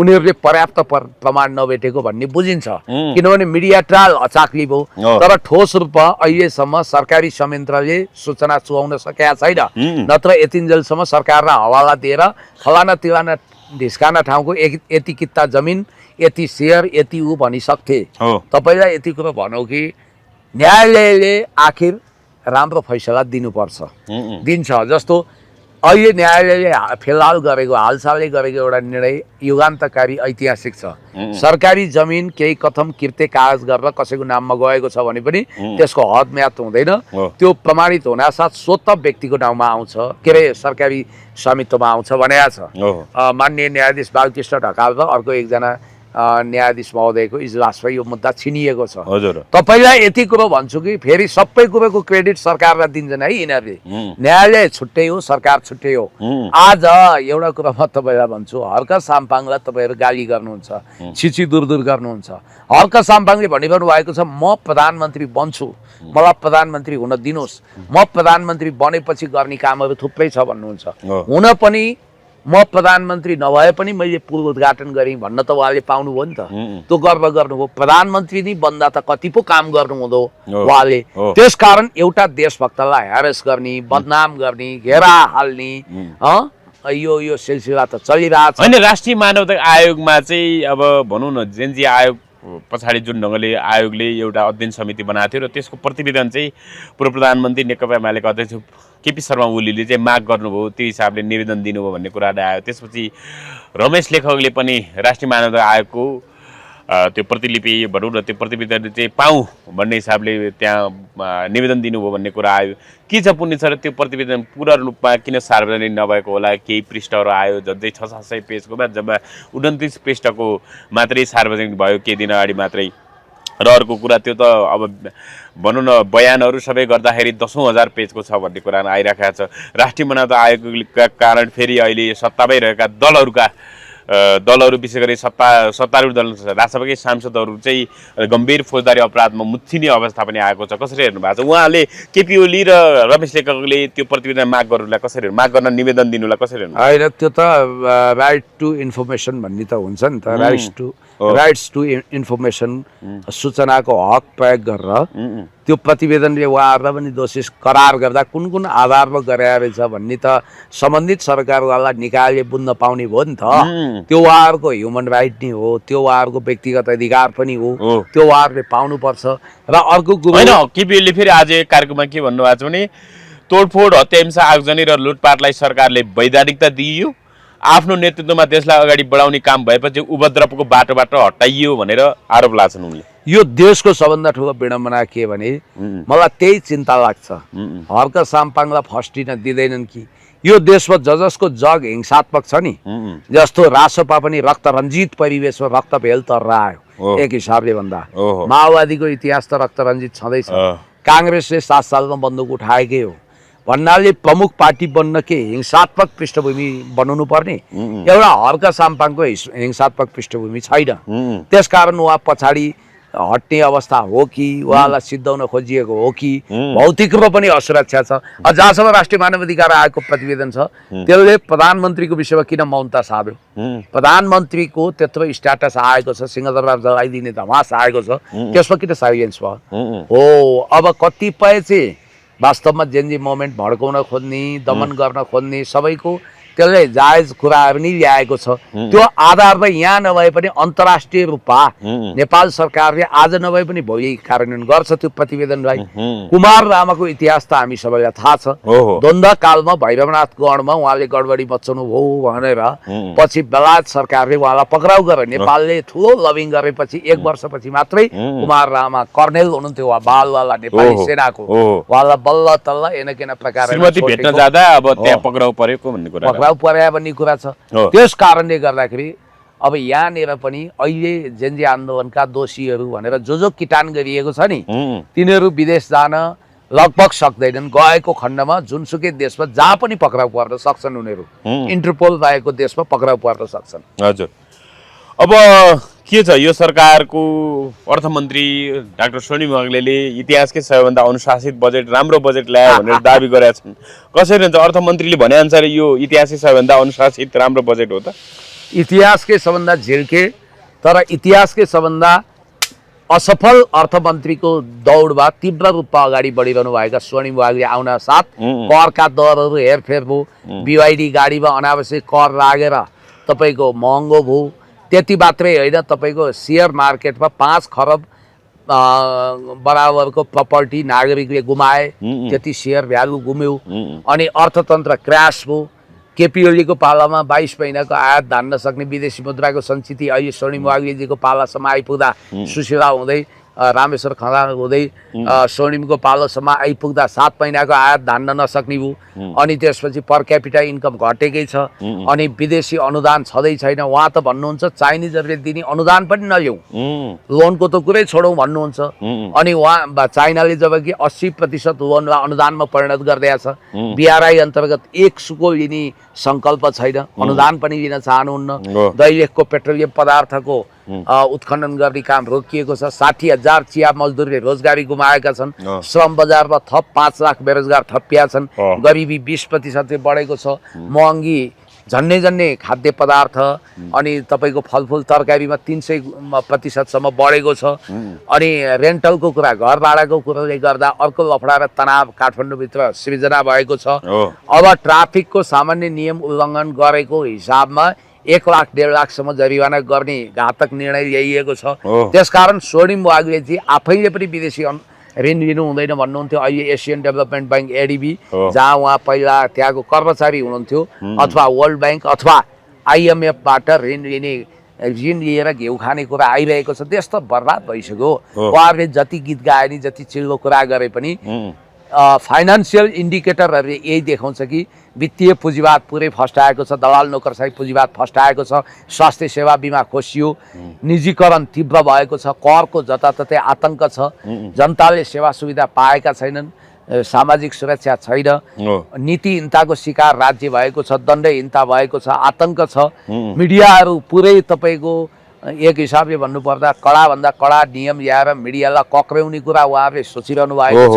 उनीहरूले पर्याप्त प्रमाण नभेटेको भन्ने बुझिन्छ। किनभने मिडिया ट्रायल अचाक्ली भयो, तर ठोस रूपमा अहिलेसम्म सरकारी संयन्त्रले सूचना चुहाउन सकेका छैन। नत्र यतिन्जेलसम्म सरकारलाई हवाला दिएर फलाना तिलाना ढिस्काना ठाउँको यति किता जमिन, यति सेयर, यति ऊ भनिसक्थे। तपाईँलाई यति कुरो भनौँ कि न्यायालयले आखिर राम्रो फैसला दिनुपर्छ, दिन्छ। जस्तो अहिले न्यायालयले फिलहाल गरेको, हालसालै गरेको एउटा निर्णय युगान्तकारी ऐतिहासिक छ। सरकारी जमिन केही कथम कृत्य कागज गरेर कसैको नाममा गएको छ भने पनि त्यसको हद म्याद हुँदैन, त्यो प्रमाणित हुनासाथ स्वतः व्यक्तिको नाउँमा आउँछ, के अरे सरकारी स्वामित्वमा आउँछ भनेको छ। माननीय न्यायाधीश बालकृष्ण ढकाल र अर्को एकजना न्यायाधीश महोदयको इजलासमा यो मुद्दा छिनिएको छ। तपाईँलाई यति कुरो भन्छु कि फेरि सबै कुरोको क्रेडिट सरकारलाई दिन्छन् है यिनीहरूले। न्यायालय छुट्टै हो, सरकार छुट्टै हो। आज एउटा कुरा म तपाईँलाई भन्छु, हर्क साम्पाङलाई तपाईँहरू गाली गर्नुहुन्छ, छिची दूर गर्नुहुन्छ। हर्क साम्पाङले भनिरहनु भएको छ, म प्रधानमन्त्री बन्छु, मलाई प्रधानमन्त्री हुन दिनुहोस्, म प्रधानमन्त्री बनेपछि गर्ने कामहरू थुप्रै छ भन्नुहुन्छ। हुन पनि म प्रधानमन्त्री नभए पनि मैले पुल उद्घाटन गरेँ भन्न त उहाँले पाउनुभयो नि त, त्यो गर्व गर्नुभयो। प्रधानमन्त्री नै बन्दा त कति पो काम गर्नु हुँदो उहाँले। त्यसकारण एउटा देशभक्तलाई ह्यारेस गर्ने, बदनाम गर्ने, घेरा हाल्ने यो सिलसिला त चलिरहेको छ। होइन, राष्ट्रिय मानव आयोगमा चाहिँ अब भनौँ न, जेनजी आयोग पछाडि जुन ढङ्गले आयोगले एउटा अध्ययन समिति बनाएको थियो र त्यसको प्रतिवेदन चाहिँ पूर्व प्रधानमन्त्री नेकपा एमालेका अध्यक्ष केपी शर्मा ओलीले चाहिँ माग गर्नुभयो, त्यो हिसाबले निवेदन दिनुभयो भन्ने कुरा आयो। त्यसपछि रमेश लेखकले पनि राष्ट्रिय मानव आयोगको त्यो प्रतिलिपि भनौँ न, त्यो प्रतिवेदन चाहिँ पाऊँ भन्ने हिसाबले त्यहाँ निवेदन दिनुभयो भन्ने कुरा आयो। के छ पुण्य छ र त्यो प्रतिवेदन पूर्ण रूपमा किन सार्वजनिक नभएको होला? केही पृष्ठहरू आयो, झन्डै 600-700 पेजकोमा जम्मा 29 पृष्ठको मात्रै सार्वजनिक भयो केही दिन अगाडि मात्रै। र अर्को कुरा, त्यो त अब भनौँ न, बयानहरू सबै गर्दाखेरि 10,000 पेजको छ भन्ने कुरा आइरहेको छ। राष्ट्रिय मानव आयोगका कारण फेरि अहिले सत्तामै रहेका दलहरूका दलहरू विशेष गरी सत्तारूढ दल राजसभाकै सांसदहरू चाहिँ गम्भीर फौजदारी अपराधमा मुच्छिने अवस्था पनि आएको छ। कसरी हेर्नु भएको छ उहाँले केपी ओली र रमेश लेखकले त्यो प्रतिवेदन माग गर्नुलाई कसरी माग गर्न निवेदन दिनुलाई कसरी हेर्नु? होइन, त्यो त राइट टु इन्फर्मेसन भन्ने त हुन्छ नि त। राइट्स टु इन्फर्मेसन, सूचनाको हक प्रयोग गरेर त्यो प्रतिवेदनले उहाँहरूलाई पनि दोषी करार गर्दा कुन कुन आधारमा गराएर रहेछ भन्ने त सम्बन्धित सरकारवाला निकायले बुझ्न पाउने भयो नि त। त्यो उहाँहरूको ह्युमन राइट नै हो, त्यो उहाँहरूको व्यक्तिगत अधिकार पनि हो, त्यो उहाँहरूले पाउनुपर्छ। र अर्को कुरो होइन, केपी ओलीले फेरि आज कार्यक्रममा के भन्नुभएको छ भने तोडफोड, हत्याहिंसा, आगजनी र लुटपाटलाई सरकारले वैधानिकता दिइयो, आफ्नो नेतृत्वमा देशलाई अगाडि बढाउने काम भएपछि उपद्रवको बाटोबाट हटाइयो भनेर आरोप लाग्छन् उनले। यो देशको सबभन्दा ठुलो विडम्बना के भने मलाई त्यही चिन्ता लाग्छ, हर्क साम्पाङलाई फस्टिन दिँदैनन् कि? यो देशमा जसको जग हिंसात्मक छ नि, जस्तो रासपा पनि रक्त रञ्जित परिवेशमा रक्त भेल तरेर आयो एक हिसाबले भन्दा। माओवादीको इतिहास त रक्त रञ्जित छँदैछ। काङ्ग्रेसले 7 सालमा बन्दुक उठाएकै हो भन्नाले प्रमुख पार्टी बन्न के हिंसात्मक पृष्ठभूमि बनाउनु पर्ने? एउटा हर्क साम्पाङको हिंसात्मक पृष्ठभूमि छैन। त्यसकारण उहाँ पछाडि हट्ने अवस्था हो कि उहाँलाई सिद्धाउन खोजिएको हो कि भौतिक रूपमा पनि असुरक्षा छ। जहाँसम्म राष्ट्रिय मानवाधिकार आयोगको प्रतिवेदन छ त्यसले प्रधानमन्त्रीको विषयमा किन मौनता साध्यो? प्रधानमन्त्रीको त्यत्रो स्ट्याटस आएको छ, सिंहदरबार जलाइदिने धमास आएको छ, त्यसमा किन साइलेन्स भयो? हो, अब कतिपय चाहिँ वास्तवमा जेनजी मोमेन्ट भड्काउन खोज्ने, दमन गर्न खोज्ने सबैको त्यसले जायज कुराहरू नि ल्याएको छ। त्यो आधारमा यहाँ नभए पनि अन्तर्राष्ट्रिय रूपमा नेपाल सरकारले आज नभए पनि भोलि कार्यान्वयन गर्छ त्यो प्रतिवेदनलाई। कुमार रामाको इतिहास त हामी सबैलाई थाहा छ। द्वन्द्व कालमा भैरवनाथ गढमा उहाँले गडबडी मचाउनु भयो भनेर पछि बेलायत सरकारले उहाँलाई पक्राउ गरेर नेपालले ठुलो लबिङ गरेपछि 1 वर्षपछि मात्रै कुमार रामा कर्नेल हुनुहुन्थ्यो, उहाँ बालवाला नेपाली सेनाको, उहाँलाई बल्ल तल्ल एनकेन प्रकार श्रीमती भेट्न जाँदा अब त्यहाँ पक्राउ परेको भन्ने कुरा पक्राउ पर्या भन्ने कुरा छ। त्यस कारणले गर्दाखेरि अब यहाँनिर पनि अहिले जेनजी आन्दोलनका दोषीहरू भनेर जो किटान गरिएको छ नि तिनीहरू विदेश जान लगभग सक्दैनन्। गएको खण्डमा जुनसुकै देशमा जहाँ पनि पक्राउ पर्न सक्छन् उनीहरू, इन्टरपोल भएको देशमा पक्राउ पर्न सक्छन्। हजुर, अब के छ यो सरकारको अर्थमन्त्री डाक्टर स्वर्णिम वाग्लेले इतिहासकै सबैभन्दा अनुशासित बजेट, राम्रो बजेट ल्यायो भनेर दाबी गरेका छन्। कसरी हुन्छ? अर्थमन्त्रीले भनेअनुसार यो इतिहासकै सबैभन्दा अनुशासित राम्रो बजेट हो त? इतिहासकै सबभन्दा झिल्के तर इतिहासकै सबभन्दा असफल अर्थमन्त्रीको दौडमा तीव्र रूपमा अगाडि बढिरहनु भएका स्वर्णिम वाग्ले आउन साथ करका दरहरू हेरफेर भयो, BYD गाडीमा अनावश्यक कर लागेर तपाईँको महँगो भयो। त्यति मात्रै होइन, तपाईँको सेयर मार्केटमा 5 खरब बराबरको प्रपर्टी नागरिकले गुमाए, त्यति सेयर भ्यालु गुम्यो। अनि अर्थतन्त्र क्रास भयो। केपी ओलीको पालामा 22 महिनाको आयात धान्न सक्ने विदेशी मुद्राको सञ्चित अहिले स्वर्णिम वाग्लेजीको पालासम्म आइपुग्दा सुशीला हुँदै रामेश्वर खनाल हुँदै स्वर्णिमको पालोसम्म आइपुग्दा 7 महिनाको आयात धान्न नसक्ने भयो। अनि त्यसपछि पर क्यापिटा इन्कम घटेकै छ। अनि विदेशी अनुदान छँदै छैन। उहाँ त भन्नुहुन्छ चाइनिजहरूले दिने अनुदान पनि नल्याउँ, लोनको त कुरै छोडौँ भन्नुहुन्छ। अनि उहाँ चाइनाले जबकि 80% लोनलाई अनुदानमा परिणत गरिदिएको छ, BRI अन्तर्गत 1 सुको लिने सङ्कल्प छैन, अनुदान पनि लिन चाहनुहुन्न। दैलेखको पेट्रोलियम पदार्थको उत्खनन गर्ने काम रोकिएको छ। 60,000 चिया मजदुरले रोजगारी गुमाएका छन्। श्रम बजारमा थप 5 लाख बेरोजगार थपिया छन्। गरिबी 20% बढेको छ। महँगी झन्नै खाद्य पदार्थ अनि तपाईँको फलफुल तरकारीमा 300% बढेको छ। अनि रेन्टलको कुरा, घर भाडाको कुराले गर्दा अर्को लफडा र तनाव काठमाडौँभित्र सृजना भएको छ। अब ट्राफिकको सामान्य नियम उल्लङ्घन गरेको हिसाबमा 1 लाख 1.5 लाखसम्म जरिवाना गर्ने घातक निर्णय ल्याइएको छ। त्यसकारण स्वर्णिम वाग्लेजी आफैले पनि विदेशी ऋण लिनु हुँदैन भन्नुहुन्थ्यो। अहिले एसियन डेभलपमेन्ट ब्याङ्क ADB जहाँ उहाँ पहिला त्यहाँको कर्मचारी हुनुहुन्थ्यो, अथवा वर्ल्ड ब्याङ्क अथवा IMFबाट ऋण लिएर घिउ खाने कुरा आइरहेको छ। देश त बर्बाद भइसक्यो। उहाँहरूले जति गीत गाए नि, जति चिल्लो कुरा गरे पनि फाइनान्सियल इन्डिकेटरहरूले यही देखाउँछ कि वित्तीय पुँजीवाद पुरै फस्टाएको छ, दलाल नोकरसाही पुँजीवाद फस्टाएको छ, स्वास्थ्य सेवा बिमा खोसियो, निजीकरण तीव्र भएको छ, करको जताततै आतंक छ, जनताले सेवा सुविधा पाएका छैनन्, सामाजिक सुरक्षा छैन, नीतिहीनताको शिकार राज्य भएको छ, दण्डहीनता भएको छ, आतंक छ। मिडियाहरू पुरै तपाईँको एक हिसाबले भन्नुपर्दा कडाभन्दा कडा नियम ल्याएर मिडियालाई कक्र्याउने कुरा उहाँहरूले सोचिरहनु भएको छ।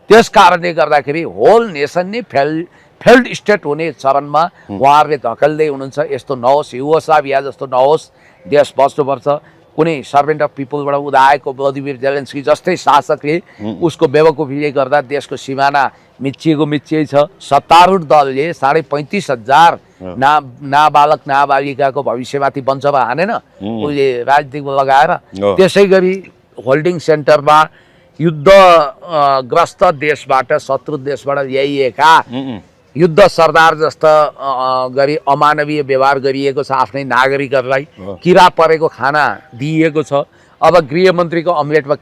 त्यस कारणले गर्दाखेरि होल नेसन नै फेल्ड स्टेट हुने चरणमा उहाँहरूले धकेल्दै हुनुहुन्छ। यस्तो नहोस्, युगोस्लाभिया जस्तो नहोस्, देश बच्नुपर्छ। कुनै सर्भेन्ट अफ पिपलबाट उदाएको भ्लादिमिर जेलेन्स्की जस्तै शासकले उसको बेवकुफीले गर्दा देशको सिमाना मिचिएको छ। सत्तारूढ दलले 35,500 नाबालक नाबालिकाको भविष्यमाथि बञ्चमा हानेन उसले राजनीतिमा लगाएर। त्यसै गरी होल्डिङ सेन्टरमा युद्धग्रस्त देशबाट, शत्रु देशबाट ल्याइएका युद्ध सरदार जस्ता गरी अमानवीय व्यवहार गरिएको छ। आफ्नै नागरिकहरूलाई किरा परेको खाना दिइएको छ। अब गृहमन्त्रीको अम्लेटमा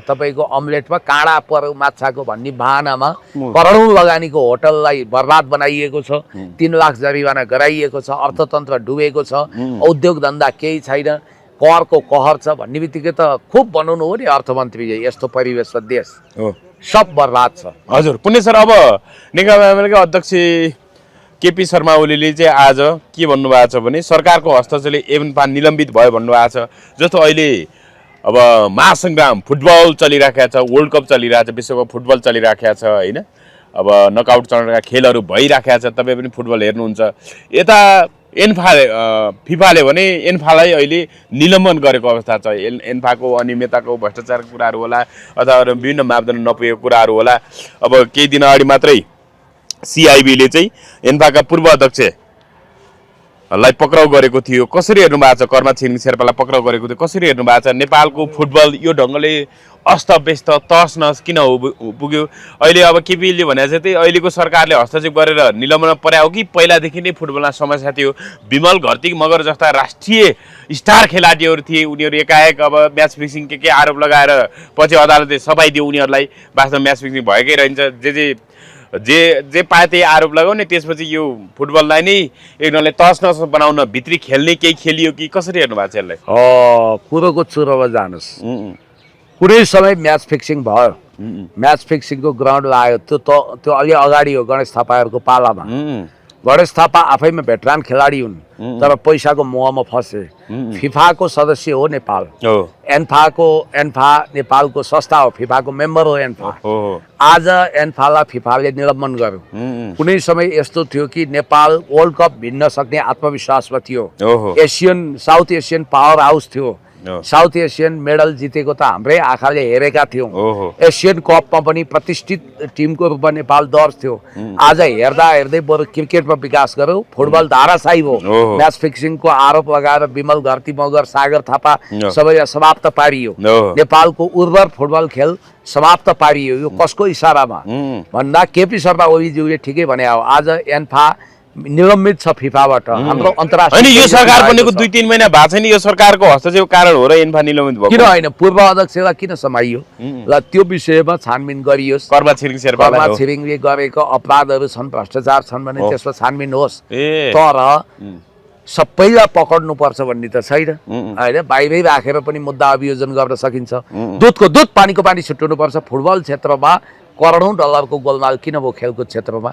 तपाईँको अम्लेटमा काँडा पर्यो माछाको भन्ने बहानामा करोडौँ लगानीको होटललाई बर्बाद बनाइएको छ। 3 लाख जरिवाना गराइएको छ। अर्थतन्त्र डुबेको छ। उद्योग धन्दा केही छैन। करको कहर छ भन्ने बित्तिकै त खुब बनाउनु हो नि अर्थमन्त्रीले। यस्तो परिवेशमा देश सब बर्बाद छ। हजुर पुण्य सर, अब नेकपा एमालेका अध्यक्ष केपी शर्मा ओलीले चाहिँ आज के भन्नुभएको छ भने सरकारको हस्तक्षेपले एन्फा निलम्बित भयो भन्नुभएको छ। जस्तो अहिले अब महासङ्ग्राम फुटबल चलिराखेको छ, वर्ल्ड कप चलिरहेको छ, विश्वकप फुटबल चलिराखेको छ होइन। अब नकआउट चरणका खेलहरू भइराखेको छ। तपाईँ पनि फुटबल हेर्नुहुन्छ। यता फिफाले भने एन्फालाई अहिले निलम्बन गरेको अवस्था छ। एन्फाको अनियमितताको भ्रष्टाचारको कुराहरू होला अथवा विभिन्न मापदण्ड नपुगेको कुराहरू होला। अब केही दिन अगाडि मात्रै सिआइबीले चाहिँ एन्फाका पूर्व अध्यक्षलाई पक्राउ गरेको थियो। कसरी हेर्नु भएको छ? कर्मा छिरिङ शेर्पालाई पक्राउ गरेको थियो, कसरी हेर्नु भएको छ? नेपालको फुटबल यो ढङ्गले अस्तव्यस्त तहस नहस किन पुग्यो? अहिले अब केपीले भने चाहिँ अहिलेको सरकारले हस्तक्षेप गरेर निलम्बनमा पर्यायो कि पहिलादेखि नै फुटबलमा समस्या थियो? विमल घरती मगर जस्ता राष्ट्रिय स्टार खेलाडीहरू थिए, उनीहरू एकाएक अब म्याच फिक्सिङ के आरोप लगाएर पछि अदालतले सफाइ दियो उनीहरूलाई। वास्तवमा म्याच फिक्सिङ भएकै रहन्छ। जे पाए त्यही आरोप लगाउने, त्यसपछि यो फुटबललाई नै एकदमले तहस नहस बनाउन भित्री खेल्ने केही खेलियो कि कसरी हेर्नु भएको छ यसलाई? कुरोको चुरोमा जानुहोस्। कुनै समय म्याच फिक्सिङ भयो, म्याच फिक्सिङको ग्राउन्ड लाग्यो, त्यो अलि अगाडि हो गणेश थापाहरूको पालामा। गणेश थापा आफैमा भेटरान खेलाडी हुन्, तर पैसाको मोहमा फसे। फिफाको सदस्य हो नेपाल, एन्फा नेपालको संस्था हो, फिफाको मेम्बर हो एन्फा। आज एन्फालाई फिफाले निलम्बन गर्यो। कुनै समय यस्तो थियो कि नेपाल वर्ल्ड कप भिन्न सक्ने आत्मविश्वासमा थियो। साउथ एसियन पावर हाउस थियो। साउथ एसियन मेडल जितेको त हाम्रै आँखाले हेरेका थियौँ। एसियन कपमा पनि प्रतिष्ठित टिमको रूपमा नेपाल दर्ज थियो। आज हेर्दा हेर्दै बरु क्रिकेटमा विकास गर्यो, फुटबल धाराशायी हो। म्याच फिक्सिङको आरोप लगाएर विमल घरती मगर, सागर थापा सबैलाई समाप्त पारियो। नेपालको उर्वर फुटबल खेल समाप्त पारियो। यो कसको इसारामा भन्दा केपी शर्मा ओलीज्यूले ठिकै भने हो। आज एन्फा निलम्बित छ फिफाबाट। हाम्रो अन्तर्राष्ट्रिय यो सरकार बनेको 2-3 महिना भएको छैन, यो सरकारको हस्तक्षेप कारण हो र एन्फा निलम्बित भयो? किन होइन, पूर्व अध्यक्षलाई किन समाइयो? ल त्यो विषयमा छानबिन गरियोस्। कर्मा छिरिङले गरेको अपराधहरू छन्, भ्रष्टाचार छन् भने त्यसमा छानबिन होस्। तर सबैलाई पक्र्नुपर्छ भन्ने त छैन होइन। बाहिरै राखेर पनि मुद्दा अभियोजन गर्न सकिन्छ। दुधको दुध पानीको पानी छुट्याउनुपर्छ। फुटबल क्षेत्रमा करोडौँ डलरको गोलमाल किन भयो खेलकुद क्षेत्रमा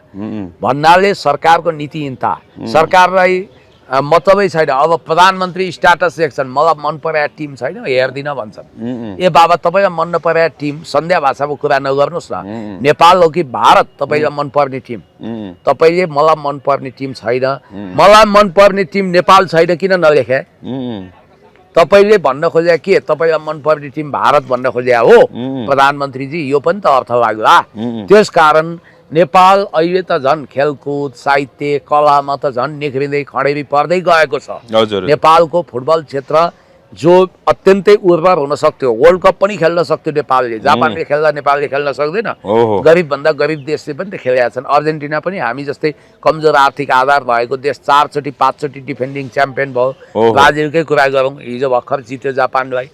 भन्नाले सरकारको नीतिहीनता। सरकारलाई मतलबै छैन। अब प्रधानमन्त्री स्ट्याटस देख्छन्, मलाई मन परेको टिम छैन हेर्दिन भन्छन्। ए बाबा, तपाईँलाई मन नपरेको टिम सन्ध्या भाषाको कुरा नगर्नुहोस् न। नेपाल हो कि भारत तपाईँलाई मनपर्ने टिम? तपाईँले मलाई मनपर्ने टिम छैन, मलाई मनपर्ने टिम नेपाल छैन किन नलेखे? तपाईले भन्न खोजे के? तपाईँलाई मनपर्ने टिम भारत भन्न खोजे हो प्रधानमन्त्रीजी? यो पनि त अर्थ लाग्ला। त्यसकारण नेपाल अहिले त झन् खेलकुद साहित्य कलामा त झन् निख्रिँदै खडेरी पर्दै गएको छ। नेपालको फुटबल क्षेत्र जो अत्यन्तै उर्वर हुन सक्थ्यो, वर्ल्ड कप पनि खेल्न सक्थ्यो नेपालले। जापानले खेल्दा नेपालले खेल्न सक्दैन? गरिब भन्दा गरिब देशले पनि त खेलेका छन्। अर्जेन्टिना पनि हामी जस्तै कमजोर आर्थिक आधार भएको देश 4 चोटि 5 चोटि डिफेन्डिङ च्याम्पियन भयो। ब्राजिलकै कुरा गरौँ, हिजो भर्खर जित्यो जापानलाई।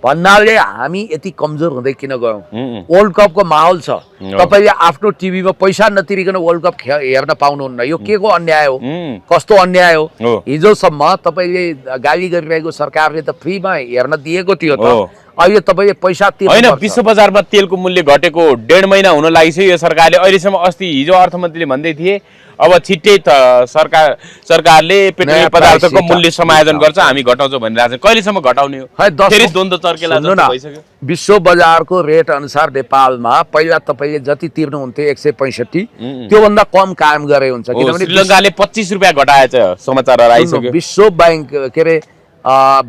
भन्नाले हामी यति कमजोर हुँदै किन गयौँ? वर्ल्ड कपको माहौल छ, तपाईँले आफ्नो टिभीमा पैसा नतिरिकन वर्ल्ड कप हेर्न पाउनुहुन्न। यो के को अन्याय हो? कस्तो अन्याय हो? हिजोसम्म तपाईँले गाली गरिरहेको सरकारले त फ्रीमा हेर्न दिएको थियो त। अहिले तपाईले पैसा होइन तिर्नुपर्छ। विश्व बजारमा तेलको मूल्य घटेको 1.5 महिना हुन लागिसक्यो यो सरकारले। अहिलेसम्म अस्ति हिजो अर्थमन्त्रीले भन्दै थिए अब छिट्टै सरकारले पेट्रोलियम पदार्थको मूल्य समायोजन गर्छ, हामी घटाउँछौँ भनिरहेको छ। कहिलेसम्म घटाउने हो? फेरि द्वन्द्व चर्केला जस्तो भइसक्यो। विश्व बजारको रेट अनुसार नेपालमा पहिला तपाईले जति तिर्नुहुन्थ्यो 165 त्योभन्दा कम काम गरे हुन्छ, किनभने श्रीलङ्काले 25 रुपियाँ घटाएछ समाचारहरू आइसक्यो। विश्व बैंक के अरे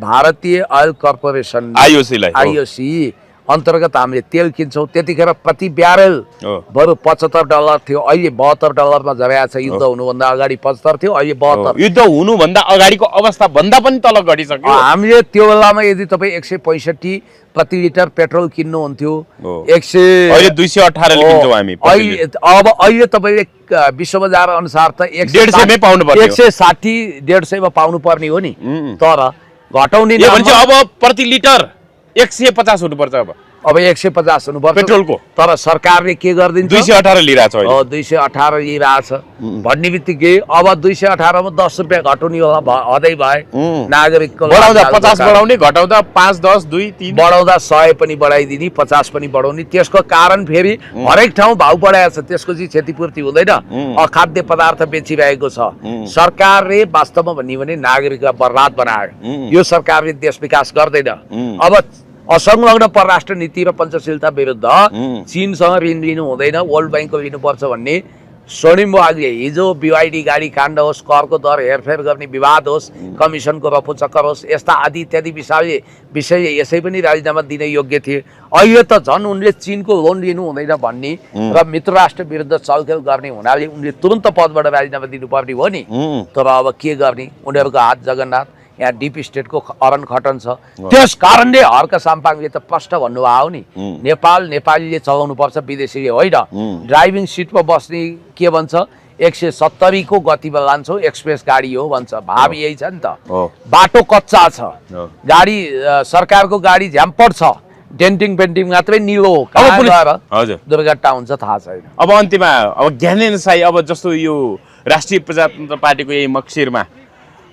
भारतीय ऑयल कर्पोरेसन आईओसी अन्तर्गत हामीले तेल किन्छौँ। त्यतिखेर प्रति ब्यारेल बरु $75 थियो, अहिले $72 झरेको छ। युद्ध हुनुभन्दा अगाडि 75 थियो, अहिले 72। युद्ध हुनुभन्दा अगाडिको अवस्था भन्दा पनि तल घटिसक्यो। हामीले त्यो बेलामा यदि तपाईँ 165 प्रति लिटर पेट्रोल किन्नुहुन्थ्यो, 100 अहिले 218 किन्छौँ हामी। अब अहिले तपाईँले विश्व बजार अनुसार त 150 मै पाउनु पर्ने, 160 150 मा पाउनु पर्ने हो नि। तर घटाउने अब प्रति लिटर 150 हुनुपर्छ। अब 150 हुनुपर्छ पेट्रोलको। तर सरकारले के गरिदिन्छ? 218 लिइरहेछ अहिले। 218 लिइरहेछ भन्ने बित्तिकै अब 218 मा 10 रुपियाँ घटाउने होला, हदै भए नागरिकको बढाउँदा 50 बढाउने, घटाउँदा 5 10 2 3 बढाउँदा 100 पनि बढाइदिने, 50 पनि बढाउने। त्यसको कारण फेरि हरेक ठाउँ भाउ बढाएको छ, त्यसको चाहिँ क्षतिपूर्ति हुँदैन, अखाद्य पदार्थ बेचिरहेको छ। सरकारले वास्तवमा भन्ने भने नागरिकलाई बर्बाद बनायो। यो सरकारले देश विकास गर्दैन। अब असंलग्न परराष्ट्र नीति र पञ्चशीलता विरुद्ध चीनसँग ऋण लिनु हुँदैन, वर्ल्ड ब्याङ्कको लिनुपर्छ भन्ने स्वर्णिम वागले हिजो BYD गाडी काण्ड होस्, करको दर हेरफेर गर्ने विवाद होस्, कमिसनको रफूचक्कर होस्, यस्ता आदि इत्यादि विषय यसै पनि राजीनामा दिन योग्य थिए। अहिले त झन् उनले चीनको लोन लिनु हुँदैन भन्ने र मित्र राष्ट्र विरुद्ध चलखेल गर्ने हुनाले उनले तुरन्त पदबाट राजीनामा दिनुपर्ने हो नि। तर अब के गर्ने, उनीहरूको हात जगन्नाथ। यहाँ डिप स्टेटको अरन खटन छ। त्यस कारणले हर्क साम्पाङले त प्रष्ट भन्नुभयो नि, नेपालीले चलाउनु पर्छ, विदेशीले होइन। ड्राइभिङ सिटमा बस्ने के भन्छ, 170 को गतिमा लान्छौ, एक्सप्रेस गाडी हो भन्छ। भाव यही छ नि त। बाटो कच्चा छ, गाडी सरकारको गाडी झ्याम्पर छ, डेन्टिङ पेन्टिङ मात्रै निलो हो, दुर्घटना हुन्छ थाहा छैन। अब अन्त्यमा अब ज्ञानेन्द्र साई, अब जस्तो यो राष्ट्रिय प्रजातन्त्र पार्टीको यही मक्सिरमा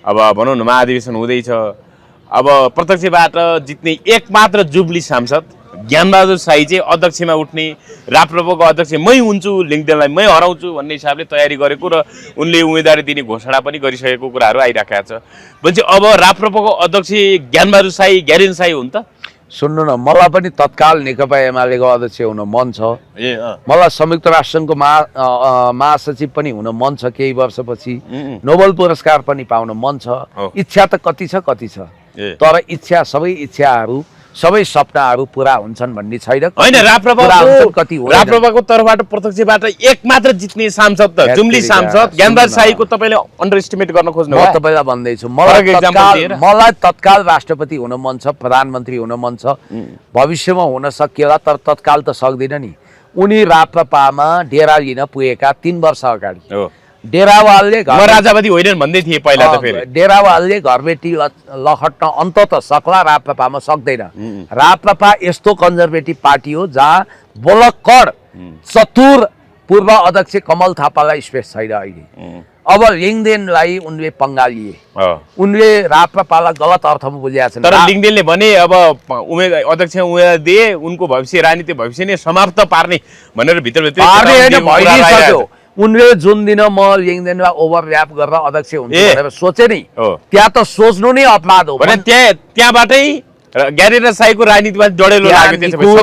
अब भनौँ न महाधिवेशन हुँदैछ, अब प्रत्यक्षबाट जित्ने एकमात्र जुब्ली सांसद ज्ञानबहादुर साई चाहिँ अध्यक्षमा उठ्ने, राप्रपाको अध्यक्ष मै हुन्छु, लिङ्गदेनलाई मै हराउँछु भन्ने हिसाबले तयारी गरेको र उनले उम्मेदवारी दिने घोषणा पनि गरिसकेको कुराहरू आइराखेका छ। भनेपछि अब राप्रपाको अध्यक्ष ज्ञानबहादुर साई ज्ञानेन्द्र साई हुन् त? सुन्नु न, मलाई पनि तत्काल नेकपा एमालेको अध्यक्ष हुन मन छ। मलाई संयुक्त राष्ट्रसङ्घको महासचिव पनि हुन मन छ, केही वर्षपछि नोबेल पुरस्कार पनि पाउन मन छ। इच्छा त कति छ, तर इच्छा सबै सपनाहरू पुरा हुन्छन् भन्ने छैन। होइन, राप्रपाको तर्फबाट प्रत्यक्षबाट एकमात्र जित्ने सांसद त जुम्ली सांसद ज्ञानबहादुर साईको तपाईले अन्डर एस्टिमेट गर्न खोज्नु? म तपाईलाई भन्दैछु, मलाई तत्काल राष्ट्रपति हुन मन छ, प्रधानमन्त्री हुन मन छ। भविष्यमा हुन सकिएला, तर तत्काल त सक्दैन नि। उनी राप्रपामा डेरा लिन पुगेका 3 वर्ष अगाडि डेरावालले राजावादी होइनन् भन्दै थिए पहिला त। फेरि डेरावालले घरबेटी लखट्न अन्तत सक्ला, राप्रपामा सक्दैन। राप्रपा यस्तो कन्जर्भेटिभ पार्टी हो जहाँ बलक्कड चतुर पूर्व अध्यक्ष कमल थापालाई स्पेस छैन अहिले। अब लिङ्गदेनलाई उनले पंगा लिए, उनले राप्रपालाई गलत अर्थमा बुझेका छन्। तर लिङ्गदेनले भने अब अध्यक्ष उम्मेदवार दिए, उनको भविष्य राजनीतिक भविष्य नै समाप्त पार्ने भनेर भित्र उनले जुन दिन म लिङ्गदेनमा ओभरल्याप गरेर अध्यक्ष हुन्छु भनेर सोचे नि, त्यहाँ त सोच्नु नै अपराध हो। त्यहाँबाटै ज्ञानेन्द्र साईको राजनीतिमा डडेलो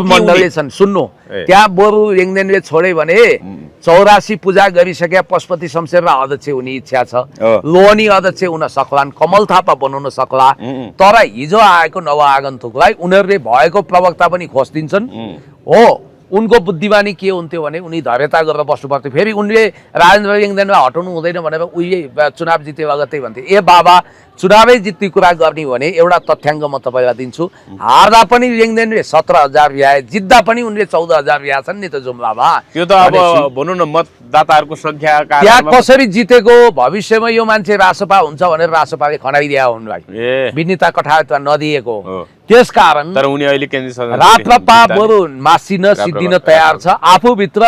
मण्डलले छन्। सुन्नु, त्यहाँ बरु लिङ्गदेनले छोडे भने 84 पूजा गरिसके पशुपति शमशेरलाई अध्यक्ष हुने इच्छा छ, लोहनी अध्यक्ष हुन सक्लान्, कमल थापा बनाउन सक्ला। तर हिजो आएको नवआगन्तुकलाई उनीहरूले भएको प्रवक्ता पनि खोजिदिन्छन्। हो, उनको बुद्धिमानी के हुन्थ्यो भने उनी धैर्यता गरेर बस्नु पर्थ्यो। फेरि उनले राजेन्द्र लिङ्गदेनलाई हटाउनु हुँदैन भनेर उहिले चुनाव जिते लगत्तै भन्थे। ए बाबा, चुनावै जित्ने कुरा गर्ने भने एउटा तथ्याङ्क म तपाईँलाई दिन्छु, हार्दा पनि लिङ्गदेनले 17,000 ल्याए, जित्दा पनि उनले 14,000 ल्याए छन् नि त जुम्लामा। त्यो त अब भनौँ न मतदाताहरूको संख्या त्यहाँ कसरी जितेको, भविष्यमा यो मान्छे रासपा हुन्छ भनेर रासपाले खनाइदिया उनलाई, विनिता कठायतमा नदिएको। त्यसकारण तर उनी अहिले केन्द्रीय राप्रपा बरु मासिन सिद्धिन तयार छ। आफूभित्र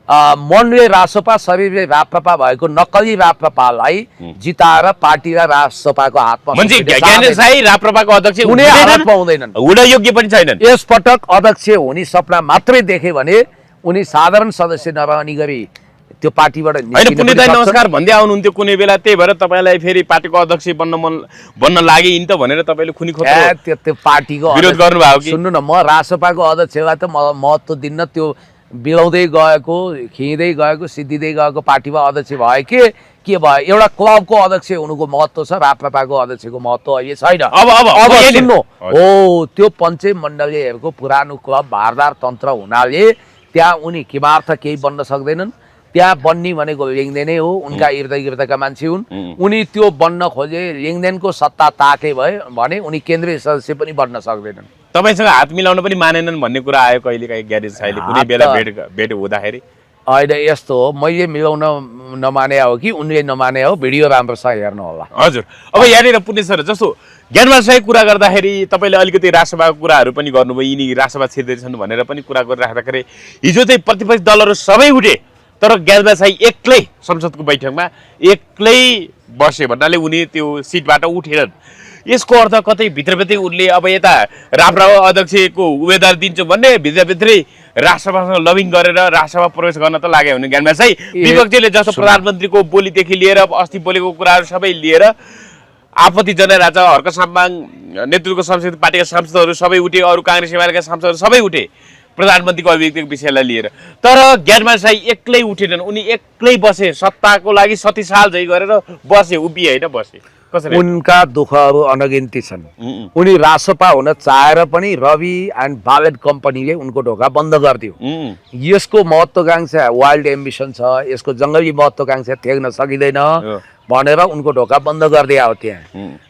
मनले रासपा शरीरले राप्रपा भएको नक्कली राप्रपालाई जिताएर पार्टी र रासपाको हातमा मान्छे ज्ञानेन्द्र साई राप्रपाको अध्यक्ष कुनै हालतमा हुँदैनन्, हुन योग्य पनि छैनन्। यसपटक अध्यक्ष हुने सपना मात्रै देखे भने उनी साधारण सदस्य नरहने गरी त्यो पार्टीबाट होइन निस्किन पुण्य पनि सक्छन्। नमस्कार भन्दै आउनुहुन्थ्यो कुनै बेला, त्यही भएर तपाईँलाई फेरि पार्टीको अध्यक्ष बन्न लागे नि त भनेर तपाईँले खुनी खोज्नु त्यो पार्टीको विरोध अध्यक्ष- गर्नुभयो कि? सुन्नु न, म रासपाको अध्यक्षलाई त महत्त्व दिन्न। त्यो बिलाउँदै गएको, खिँदै गएको, सिद्धिँदै गएको पार्टीमा अध्यक्ष भयो के भयो? एउटा क्लबको अध्यक्ष हुनुको महत्त्व छ, राप्रपाको अध्यक्षको महत्त्व अहिले छैन। अब सुन्नु, हो त्यो पञ्चायत मण्डलीहरूको पुरानो क्लब भारदार तन्त्र हुनाले त्यहाँ उनी किमार्थ केही बन्न सक्दैनन्। त्यहाँ बन्ने भनेको लेङदेनै हो, उनका इर्द गिर्दका मान्छे हुन्। उनी त्यो बन्न खोजे, लेङदेनको सत्ता ताके भए भने उनी केन्द्रीय सदस्य पनि बन्न सक्दैनन्। तपाईँसँग हात मिलाउन पनि मानेनन् भन्ने कुरा आयो कहिलेकाहीँ ज्ञानेन्द्र साईले कुनै बेला भेट हुँदाखेरि। होइन यस्तो हो, मैले मिलाउन नमाने हो कि उनले नमाने हो, भिडियो राम्रोसँग हेर्नु होला। हजुर, अब यहाँनिर पुण्य सर जस्तो ज्ञानबहादुर साई कुरा गर्दाखेरि तपाईँले अलिकति राजसभाको कुराहरू पनि गर्नुभयो, यिनी राजसभा छिर्दैछन् भनेर पनि कुरा गरिराख्दाखेरि हिजो चाहिँ प्रतिपक्षी दलहरू सबै उठे, तर ज्ञानबहादुर साई एक्लै संसदको बैठकमा एक्लै बसे भन्नाले उनी त्यो सिटबाट उठेनन्। यसको अर्थ कतै भित्रभित्रै उनले अब यता राप्रपा अध्यक्षको उम्मेदवार दिन्छु भन्ने भित्रभित्रै राष्ट्रसभासँग लबिङ गरेर राष्ट्रसभा प्रवेश गर्न त लागे हुने ज्ञानबहादुर साई। विपक्षीले जस्तो प्रधानमन्त्रीको बोलीदेखि लिएर अस्ति बोलेको कुराहरू सबै लिएर आपत्ति जनाइरहेको छ। हर्क साम्बाङ नेतृत्वको संसदीय पार्टीका सांसदहरू सबै उठे, अरू काङ्ग्रेस एमालेका सांसदहरू सबै उठे प्रधानमन्त्रीको अभिव्यक्तिको विषयलाई लिएर, तर ज्ञानबहादुर साई एक्लै उठेनन्। उनी एक्लै बसे, सत्ताको लागि सतीसाल झै गरेर बसे, उभिए होइन बसे। कसरी? उनका दुःखहरू अनगिन्ती छन्। उनी रासपा हुन चाहेर पनि रवि एन्ड बालेट कम्पनीले उनको ढोका बन्द गरिदियो। यसको महत्त्वाकांक्षा वाइल्ड एम्बिसन छ, यसको जङ्गली महत्त्वाकांक्षा थ्याक्न सकिँदैन भनेर उनको ढोका बन्द गरिदिए हो त्यहाँ।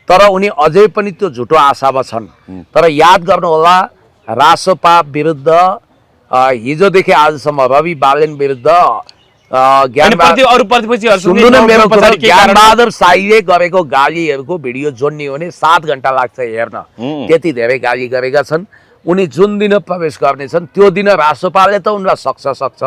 तर उनी अझै पनि त्यो झुटो आशामा छन्। तर याद गर्नुहोला, रासपा विरुद्ध हिजोदेखि आजसम्म रवि बालेन विरुद्ध ज्ञानबहादुर साईले गरेको गालीहरूको भिडियो जोड्ने हो भने 7 घण्टा लाग्छ हेर्न, त्यति धेरै गाली गरेका छन्। उनी जुन दिन प्रवेश गर्नेछन् त्यो दिन रासपाले त उनलाई सक्छ।